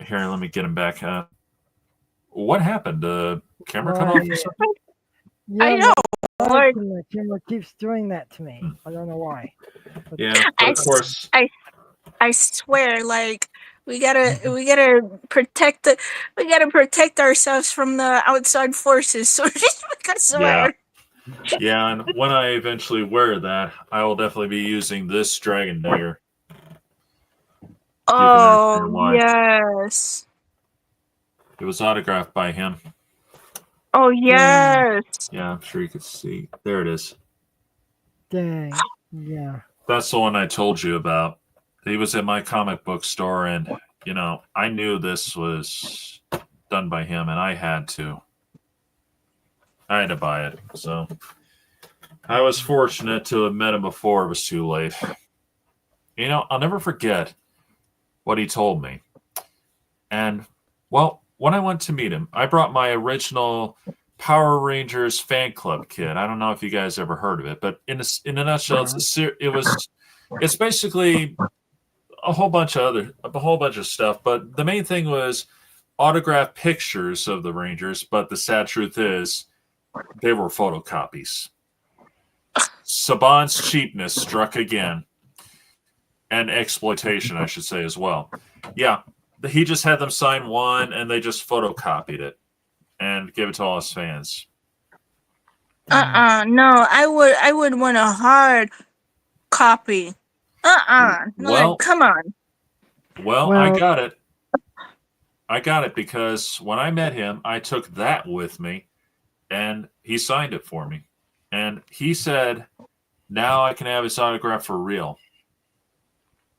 Here, let me get him back. What happened? The camera cut off or something? Yeah, I know. my camera keeps doing that to me. I don't know why. But Yeah, but of course. I swear, like we gotta protect ourselves from the outside forces. So just I swear. Yeah, and when I eventually wear that, I will definitely be using this Dragon Dagger. Oh yes. It was autographed by him. Oh yes. Yeah, I'm sure you could see. There it is. dang. Yeah. That's the one I told you about. He was at my comic book store, and I knew this was done by him, and I had to buy it. So I was fortunate to have met him before it was too late. I'll never forget what he told me. And well, when I went to meet him, I brought my original Power Rangers fan club kit. I don't know if you guys ever heard of it, but in a nutshell, it's basically a whole bunch of stuff. But the main thing was autographed pictures of the Rangers. But the sad truth is, they were photocopies. Saban's cheapness struck again, and exploitation, I should say, as well. Yeah, he just had them sign one, and they just photocopied it and gave it to all his fans. No, I would want a hard copy. Well, come on. Well, I Well- got it. I got it because when I met him, I took that with me and he signed it for me. And he said, now I can have his autograph for real.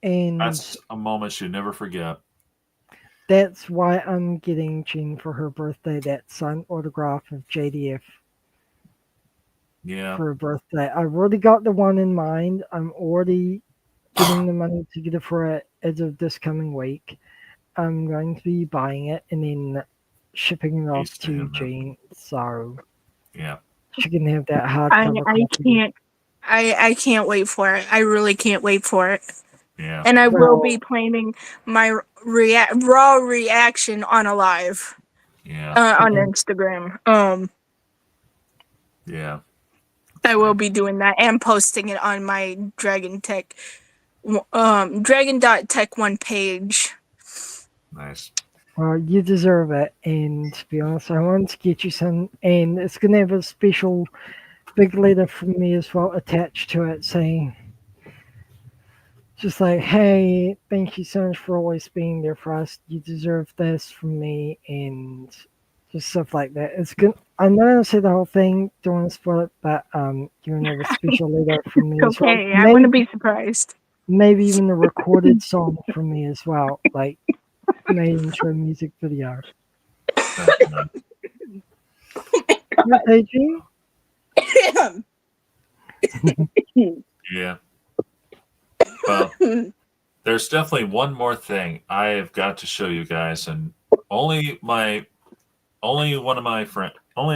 And That's a moment you never forget. that's why I'm getting Jean for her birthday that signed autograph of JDF Yeah. for her birthday. I've already got the one in mind. I'm already getting the money to get it for it as of this coming week. I'm going to be buying it and then shipping it off He's to staying there. Jean so Yeah. she can have that I hardcover copy. can't. I can't wait for it. I really can't wait for it. Yeah. And I will Well- be planning my raw reaction on a live Yeah. on Yeah. Instagram. Yeah. I will be doing that and posting it on my Dragon.tech 1 page. Nice. Well, you deserve it, and to be honest, I wanted to get you some, and it's gonna have a special big letter from me as well attached to it, saying just like, "Hey, thank you so much for always being there for us. You deserve this from me," and just stuff like that. It's good. I'm not gonna say the whole thing, don't want to spoil it, but you're gonna have a special letter from me as well. Okay, I'm gonna be surprised. Maybe even a recorded song from me as well, like made into a music video. Okay, Jean? Yeah. Well, there's definitely one more thing I have got to show you guys, and only a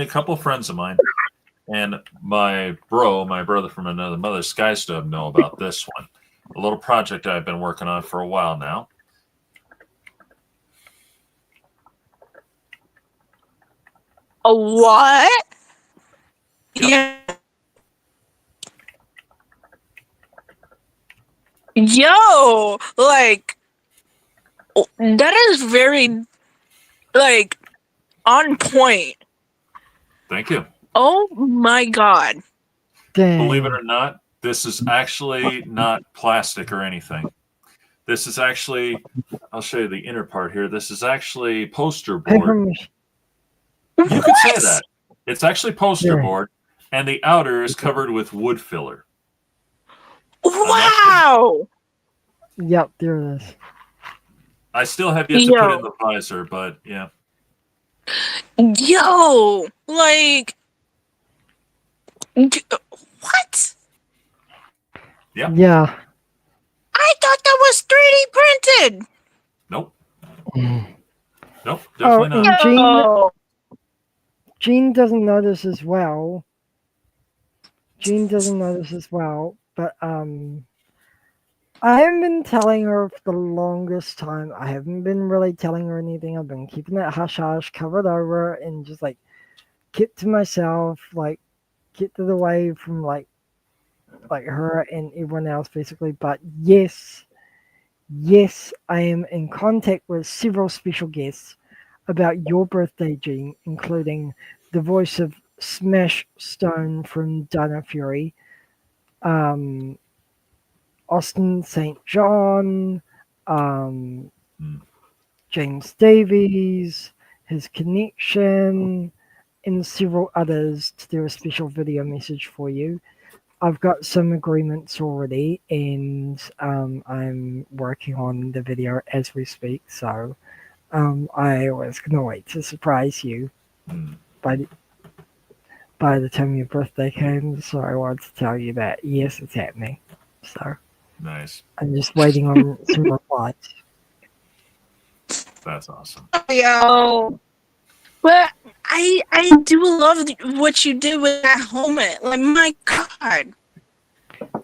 couple friends of mine, and my brother from another mother, Skystub, know about this one. A little project I've been working on for a while now. A what? Yep. Yeah. Yo, like that is very like on point. Thank you. Oh my god. Dang. Believe it or not, this is actually not plastic or anything. This is actually, I'll show you the inner part here. This is actually poster board. You could say that. It's actually poster Yeah. board, and the outer is covered with wood filler. Wow. Yep, there it is. I still have yet to put in the visor, but yeah. Yo, like what? Yep. Yeah. I thought that was 3D printed. Nope. Mm. Nope. Definitely and not. Yo. Jean doesn't know this as well. But I haven't been telling her for the longest time. I haven't been really telling her anything. I've been keeping it hush hush, covered over, and just like kept to myself, like kept it away from like her and everyone else basically. But yes, I am in contact with several special guests about your birthday, Jean, including the voice of Smash Stone from Dino Fury, Austin St. John, James Davies, his connection, and several others to do a special video message for you. I've got some agreements already, and I'm working on the video as we speak. So I was gonna wait to surprise you by the time your birthday came. So I wanted to tell you that yes, it's happening. So Nice. I'm just waiting on some replies. That's awesome. Yo. But I do love what you did with that helmet. Like my god.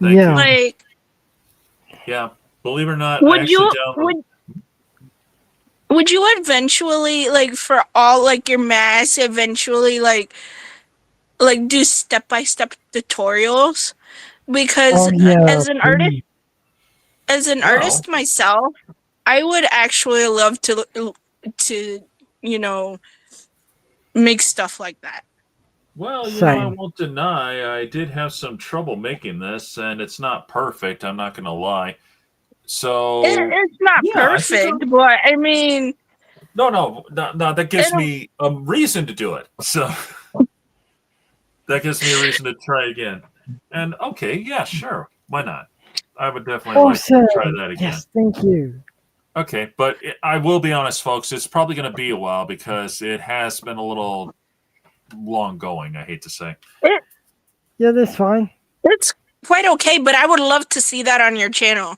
Thank Yeah. you. Like Yeah. Believe it or not, I would actually you downloaded. would you eventually like for all like your masks eventually like do step-by-step tutorials? Because Oh, yeah, as an artist myself, I would actually love to make stuff like that. Well, I Same. won't deny I did have some trouble making this, and it's not perfect. I'm not going to lie. So It's not yeah, I think perfect, but I mean, no. That gives it'll- me a reason to do it. So that gives me a reason to try again. And okay, yeah, sure, why not? I would definitely like Awesome. to try that again. Yes, thank you. Okay, but I will be honest, folks. It's probably going to be a while because it has been a little long going. I hate to say. Yeah, that's fine. it's quite okay, but I would love to see that on your channel.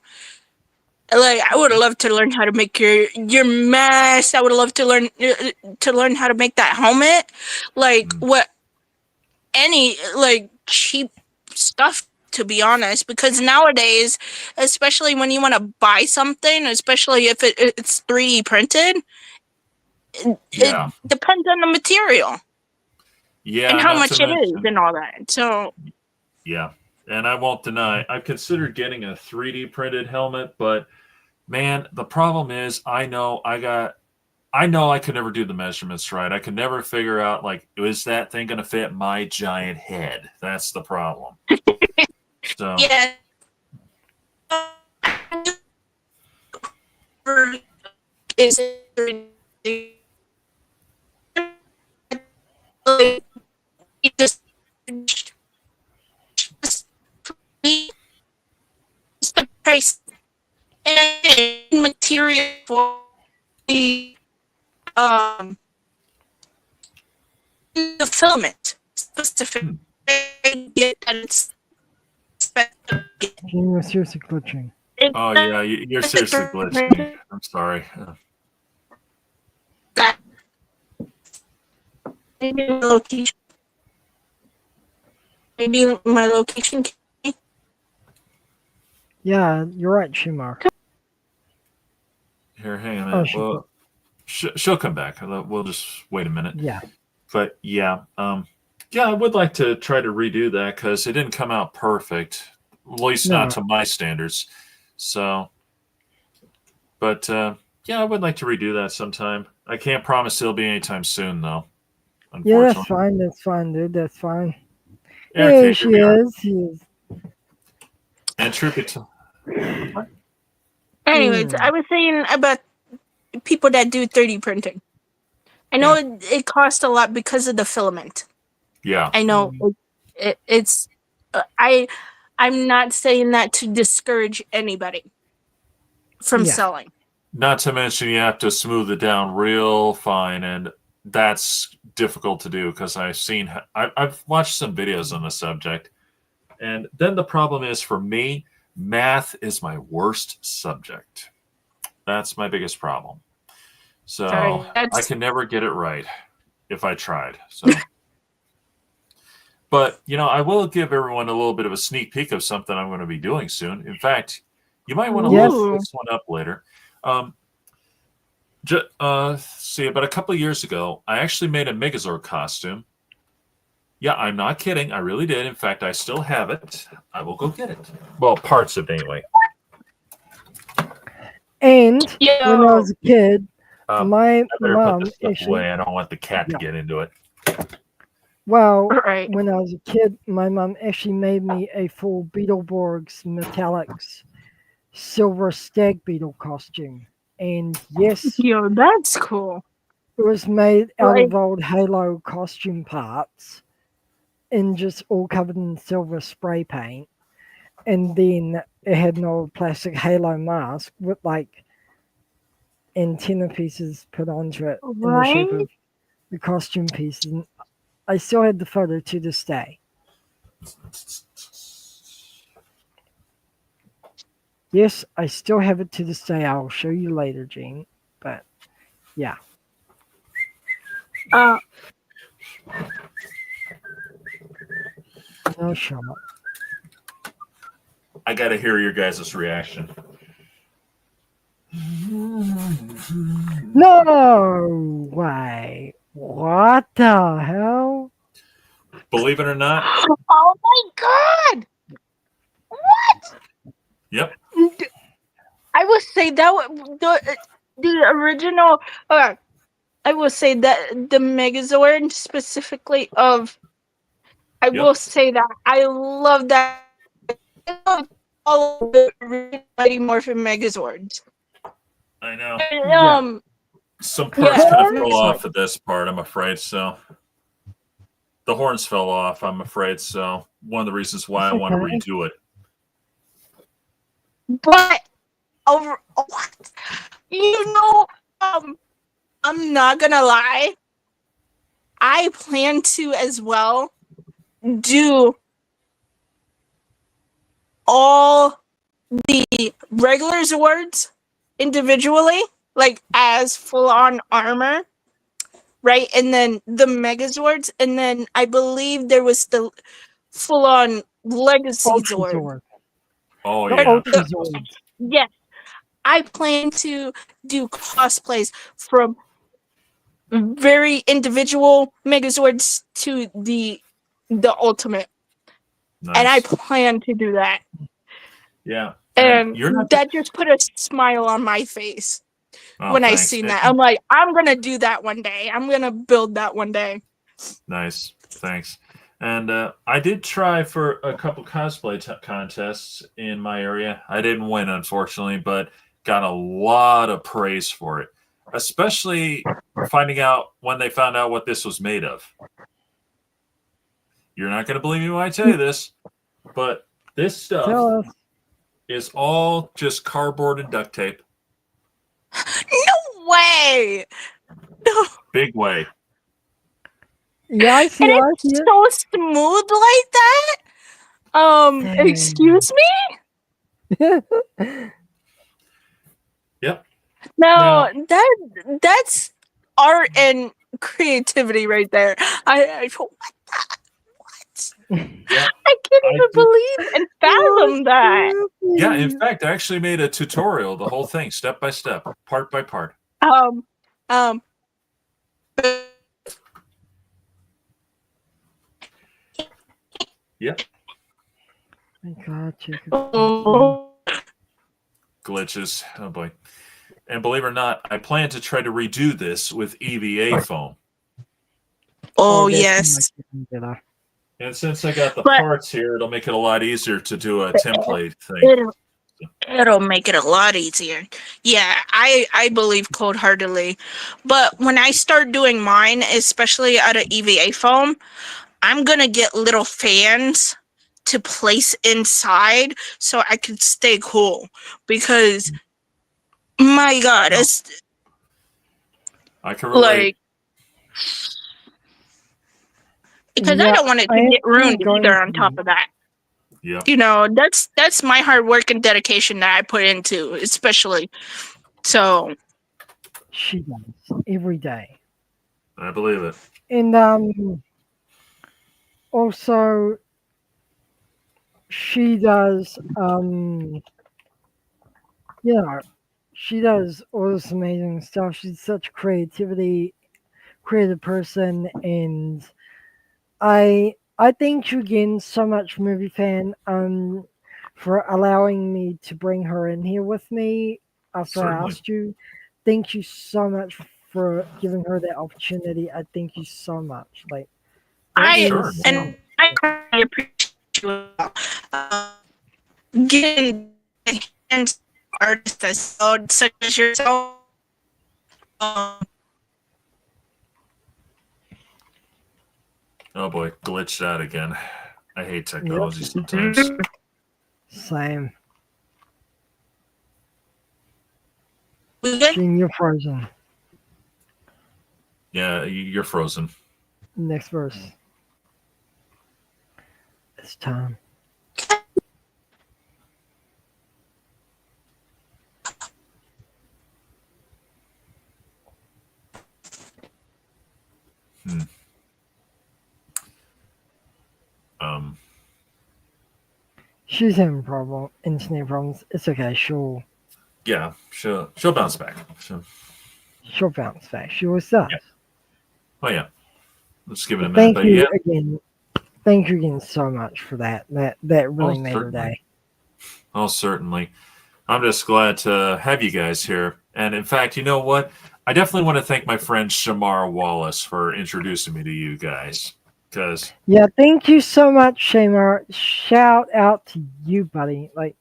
Like, I would love to learn how to make your mask. I would love to learn how to make that helmet. Like what any like cheap stuff, to be honest, because nowadays, especially when you want to buy something, especially if it's 3D printed, Yeah, it depends on the material yeah. and how Not to much it is mention, and all that. So yeah. And I won't deny, I've considered getting a 3D printed helmet, but man, the problem is I know I could never do the measurements right. I could never figure out, like, is that thing going to fit my giant head? That's the problem. So, yeah. Is it just the price and material for the um the filament specific get that it's Gene, you're seriously glitching. oh yeah, you're seriously glitching. I'm sorry. Maybe my location. Maybe my location. Yeah, you're right, Shimar. Here, hang on a Oh, minute. she Well, she'll come back. We'll just wait a minute. Yeah. But yeah, yeah, I would like to try to redo that because it didn't come out perfect, at least No. not to my standards. So, but yeah, I would like to redo that sometime. I can't promise it'll be anytime soon, though. Yeah, Unfortunately. that's fine. That's fine, dude. That's fine. Yeah, Hey, okay, she here we are. is. She is. And truth be told, Anyways, I was saying about people that do 3D printing. I know it costs a lot because of the filament. yeah, I know it's. I'm not saying that to discourage anybody from selling. not to mention you have to smooth it down real fine, and that's difficult to do because I've watched some videos on the subject, and then the problem is for me, math is my worst subject. That's my biggest problem. So I can never get it right if I tried. So, but I will give everyone a little bit of a sneak peek of something I'm going to be doing soon. In fact, you might want to look this one up later. See, about a couple of years ago, I actually made a Megazord costume. Yeah, I'm not kidding. I really did. In fact, I still have it. I will go get it. Well, parts of it anyway. And when I was a kid, my mom put this stuff away. I don't want the cat to get into it. Well, when I was a kid, my mom actually made me a full Beetleborgs Metallics silver stag beetle costume. And yes, yo, that's cool. It was made out of old Halo costume parts and just all covered in silver spray paint. And then it had an old plastic Halo mask with like antenna pieces put onto it in the shape of the costume pieces. And I still had the photo to this day. Yes, I still have it to this day. I'll show you later, Gene. But yeah. No shot. I gotta hear your guys' reaction. No way. What the hell? Believe it or not. Oh my god! What? Yep. I would say that the original. I would say that the Megazord specifically of I Yep. will say that I love that. I love all of the Mighty Morphin Megazords. I know. And, Yeah. Some parts Yeah. kind of fell Sorry. off at this part, I'm afraid. So the horns fell off, I'm afraid. So one of the reasons why I It's want to okay. redo it. But over what? You know, I'm not gonna lie. I plan to as well do all the regular Zords individually, like as full on armor, right? And then the Megazords, and then I believe there was the full on Legacy Ultra Zord. Zord. Oh The yeah. Ultra Zord. Yes, I plan to do cosplays from very individual Megazords to the ultimate, and I Nice. plan to do that. Yeah. And you're not that just put a smile on my face when I thanks. seen that. I'm like, I'm gonna do that one day. I'm gonna build that one day. Nice. Thanks. And I did try for a couple cosplay contests in my area. I didn't win, unfortunately, but got a lot of praise for it, especially finding out when they found out what this was made of. You're not going to believe me when I tell you this, but this stuff Tell us. is all just cardboard and duct tape. No way! No. Big way. Yeah, I see. And I it's see it. so smooth like that. Dang. Excuse me? Yep. No, that's art and creativity right there. I what? Yep. I can't I even did- believe and fathom that. Yeah, in fact, I actually made a tutorial, the whole thing, step by step, part by part. Um. Yep. My God, Jacob. Oh. Glitches. Oh boy. And believe it or not, I plan to try to redo this with EVA foam. Oh that's yes. much better. And since I got the But- parts here, it'll make it a lot easier to do a template thing. It'll make it a lot easier. Yeah, I believe cold-heartedly. But when I start doing mine, especially out of EVA foam, I'm gonna get little fans to place inside so I can stay cool. Because my God, it's I can relate. like because I Yeah, don't want it I to am get ruined going either on to- top of that. Yep. You know, that's my hard work and dedication that I put into, especially. So She does every day. I believe it. And also she does you know, she does all this amazing stuff. She's such creative person, and I thank you again so much, movie fan, for allowing me to bring her in here with me after I Certainly. asked you. Thank you so much for giving her that opportunity. I thank you so much. Like, I Sure. and I really appreciate you getting hands artists such as yourself. Oh boy, glitched out again. I hate technology sometimes. Same. We good? Gene, you're frozen. Yeah, you're frozen. Next verse. It's time. Um, She's having internet problems. It's okay. yeah, she'll bounce back. She'll bounce back. She always does. Yeah. Oh yeah, let's give it a minute. Thank But you yeah, again. Thank you again so much for that. That really made her certainly. day. Oh, certainly. I'm just glad to have you guys here. And in fact, you know what? I definitely want to thank my friend Shamar Wallace for introducing me to you guys. because Yeah, thank you so much, Shema. Shout out to you, buddy. Like,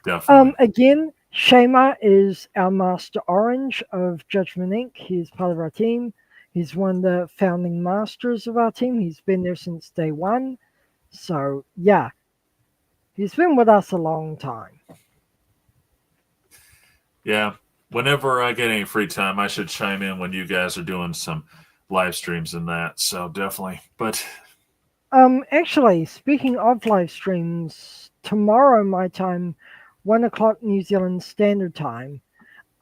definitely. again, Shema is our Master Orange of Judgment Inc. He's part of our team. He's one of the founding masters of our team. He's been there since day one. So, yeah, he's been with us a long time. Yeah. Whenever I get any free time, I should chime in when you guys are doing some live streams and that. So definitely. But Actually, speaking of live streams, tomorrow my time, 1 o'clock New Zealand Standard Time,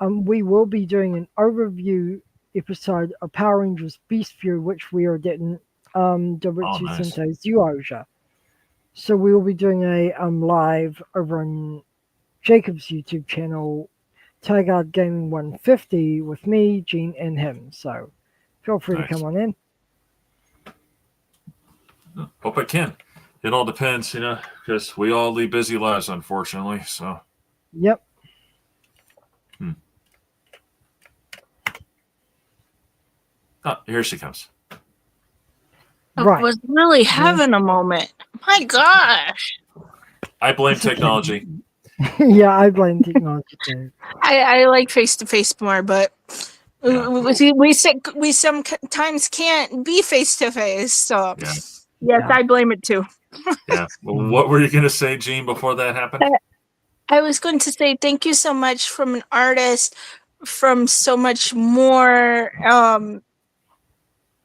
we will be doing an overview episode of Power Rangers Beast View, which we are getting Dobutsu nice. Sentei's Zyuoja. So we will be doing a live over on Jacob's YouTube channel, Tigard Gaming 150, with me, Gene, and him. So feel free Nice. to come on in. Hope I can. It all depends, because we all lead busy lives, unfortunately. So, Yep. oh, here she comes. Right. I was really having a moment. My gosh. I blame technology. Yeah, I blame technology too. I like face to face more, but Yeah. we sometimes can't be face to face. So Yeah. yes, Yeah. I blame it too. Yeah. Well, what were you going to say, Gene, before that happened? I was going to say thank you so much from an artist, from so much more.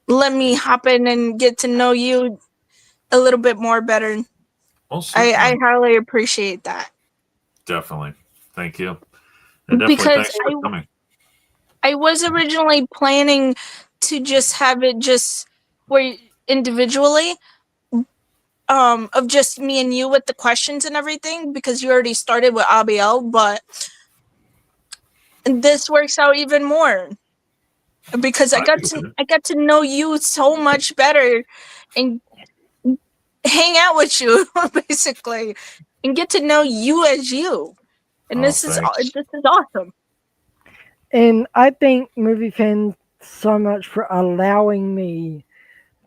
Let me hop in and get to know you a little bit more better. Well, I highly appreciate that. definitely. Thank you. And definitely Because thanks for coming. I was originally planning to just have it just where individually, of just me and you with the questions and everything, because you already started with Abiel, but this works out even more because I got to know you so much better and hang out with you basically and get to know you as you. And this is awesome. And I thank movie fans so much for allowing me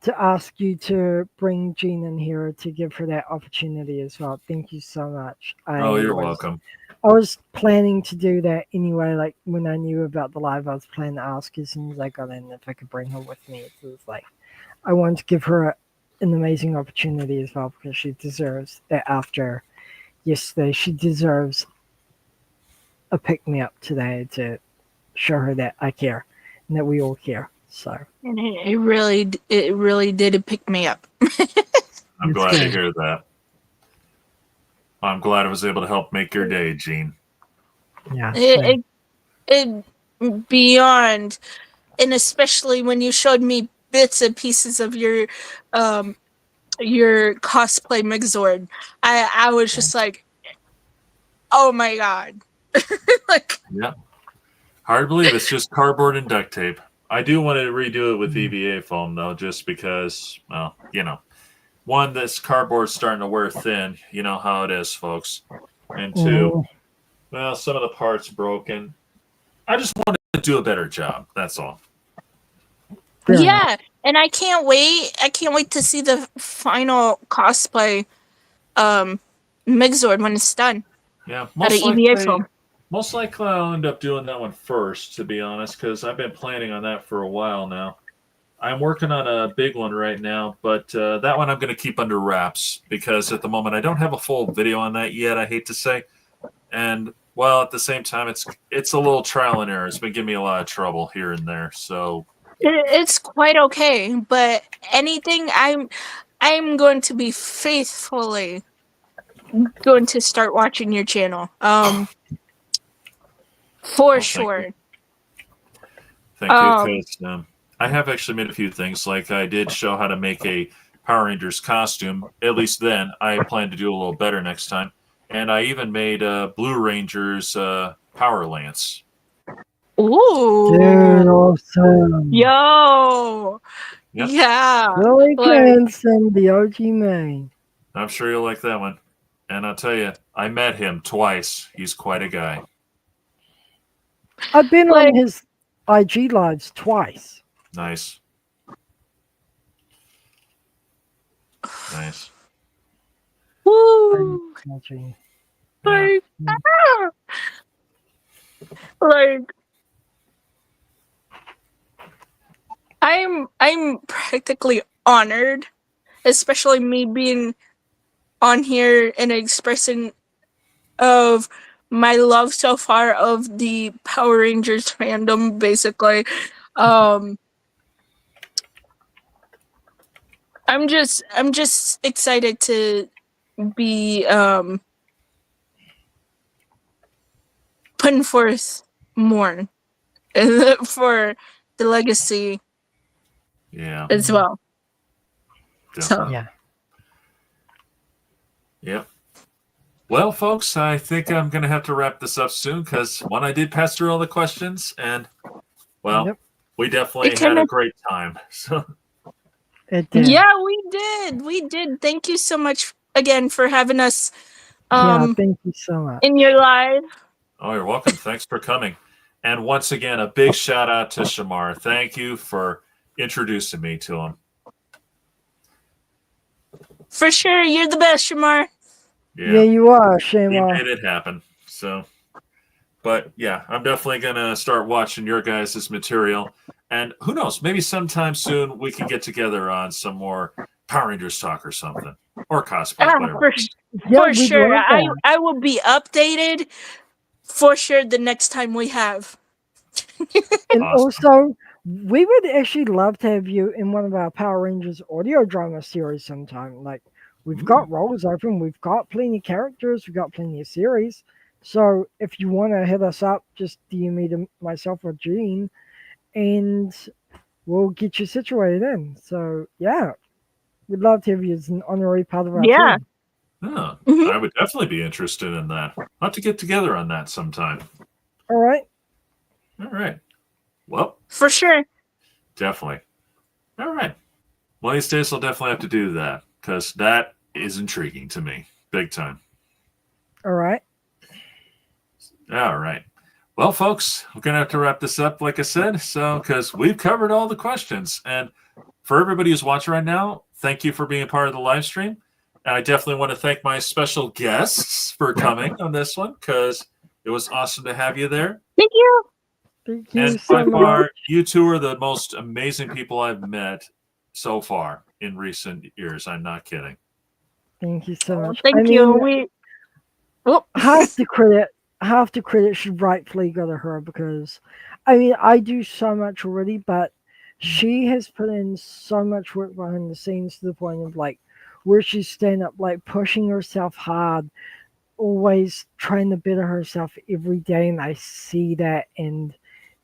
to ask you to bring Jean in here to give her that opportunity as well. Thank you so much. You're welcome. I was planning to do that anyway. Like when I knew about the live, I was planning to ask as soon as I got in if I could bring her with me. It was like I wanted to give her an amazing opportunity as well because she deserves that after yesterday. She deserves a pick me up today to show her that I care and that we all care. So and it really did pick me up. I'm glad to hear that. I'm glad I was able to help make your day, Gene. Yeah, it beyond, and especially when you showed me bits and pieces of your cosplay Megazord, I was just like, oh my god. Like, yeah. Hard to believe it's just cardboard and duct tape. I do want to redo it with EVA foam, though, just because, well, one, this cardboard's starting to wear thin. You know how it is, folks. And two, well, some of the parts broken. I just wanted to do a better job. That's all. yeah, and I can't wait. I can't wait to see the final cosplay Megazord when it's done. Yeah, most likely I'll end up doing that one first, to be honest, because I've been planning on that for a while now. I'm working on a big one right now, but that one I'm going to keep under wraps because at the moment I don't have a full video on that yet, I hate to say. And, well, at the same time, it's a little trial and error. It's been giving me a lot of trouble here and there, so... It's quite okay, but anything I'm going to be faithfully going to start watching your channel. For sure. Thank you, because I have actually made a few things. Like I did show how to make a Power Rangers costume. At least then. I plan to do a little better next time. And I even made Blue Ranger's Power Lance. Ooh. Dude, awesome. Yo. Yep. Yeah. Billy Cranston, the OG man. I'm sure you'll like that one. And I'll tell you, I met him twice. He's quite a guy. I've been on his IG lives twice. Nice. Nice. Woo! Watching. Yeah. Like I'm practically honored, especially me being on here and expressing of my love so far of the Power Rangers fandom, basically. I'm just excited to be putting forth more for the legacy Yeah. as well. Definitely. Yeah. Yep. Well, folks, I think I'm going to have to wrap this up soon because one, I did pass through all the questions, and well, Yep. we definitely It had kinda- a great time. So It did. Yeah, we did. Thank you so much again for having us Yeah, thank you so much. in your live. oh, you're welcome. Thanks for coming. And once again, a big shout out to Shamar. Thank you for introducing me to him. For sure, you're the best, Shamar. Yeah, you are, He Shema. made it happen. So, but yeah, I'm definitely gonna start watching your guys' material, and who knows, maybe sometime soon we can get together on some more Power Rangers talk or something, or cosplay, whatever. Yeah, For we'd sure. love that. I will be updated for sure the next time we have. And Awesome. also, we would actually love to have you in one of our Power Rangers audio drama series sometime. Like, we've got roles open, we've got plenty of characters, we've got plenty of series. So if you want to hit us up, just DM me to myself or Gene, and we'll get you situated in. So yeah, we'd love to have you as an honorary part of our Yeah. team. Oh, Mhm. I would definitely be interested in that. I'll have to get together on that sometime. All right. All right. Well, For sure. definitely. All right. One of these days, I'll definitely have to do that because that is intriguing to me, big time. All right. All right. Well, folks, we're going to have to wrap this up, like I said, so because we've covered all the questions. And for everybody who's watching right now, thank you for being a part of the live stream. And I definitely want to thank my special guests for coming on this one because it was awesome to have you there. Thank you. Thank you And so by much. far, you two are the most amazing people I've met so far in recent years. I'm not kidding. Thank you so much. Thank I you. mean, Oh. half the credit should rightfully go to her because I mean I do so much already, but she has put in so much work behind the scenes to the point of like where she's staying up like pushing herself hard, always trying to better herself every day, and I see that, and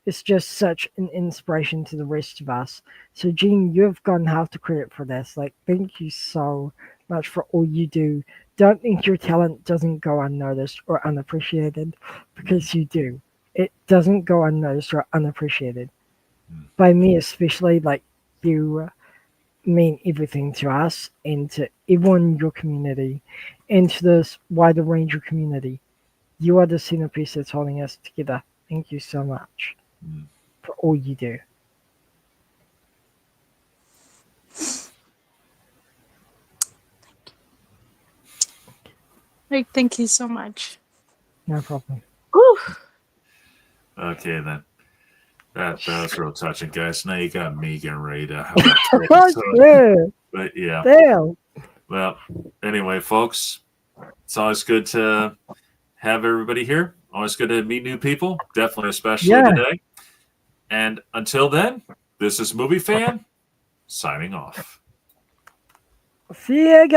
it's just such an inspiration to the rest of us. So Jean, you've gotten half the credit for this. Like, thank you so much for all you do. Don't think your talent doesn't go unnoticed or unappreciated, because you do. It doesn't go unnoticed or unappreciated. By me especially, like, you mean everything to us and to everyone in your community and to this wider Ranger community. You are the centerpiece that's holding us together. Thank you so much for all you do. Thank you so much. No problem. Whew. Okay, then. That was real touching, guys. Now you got me getting ready to have Yeah, But yeah. damn. Well, anyway, folks, it's always good to have everybody here. Always good to meet new people, definitely, especially today. And until then, this is Movie Fan signing off. See ya, guys.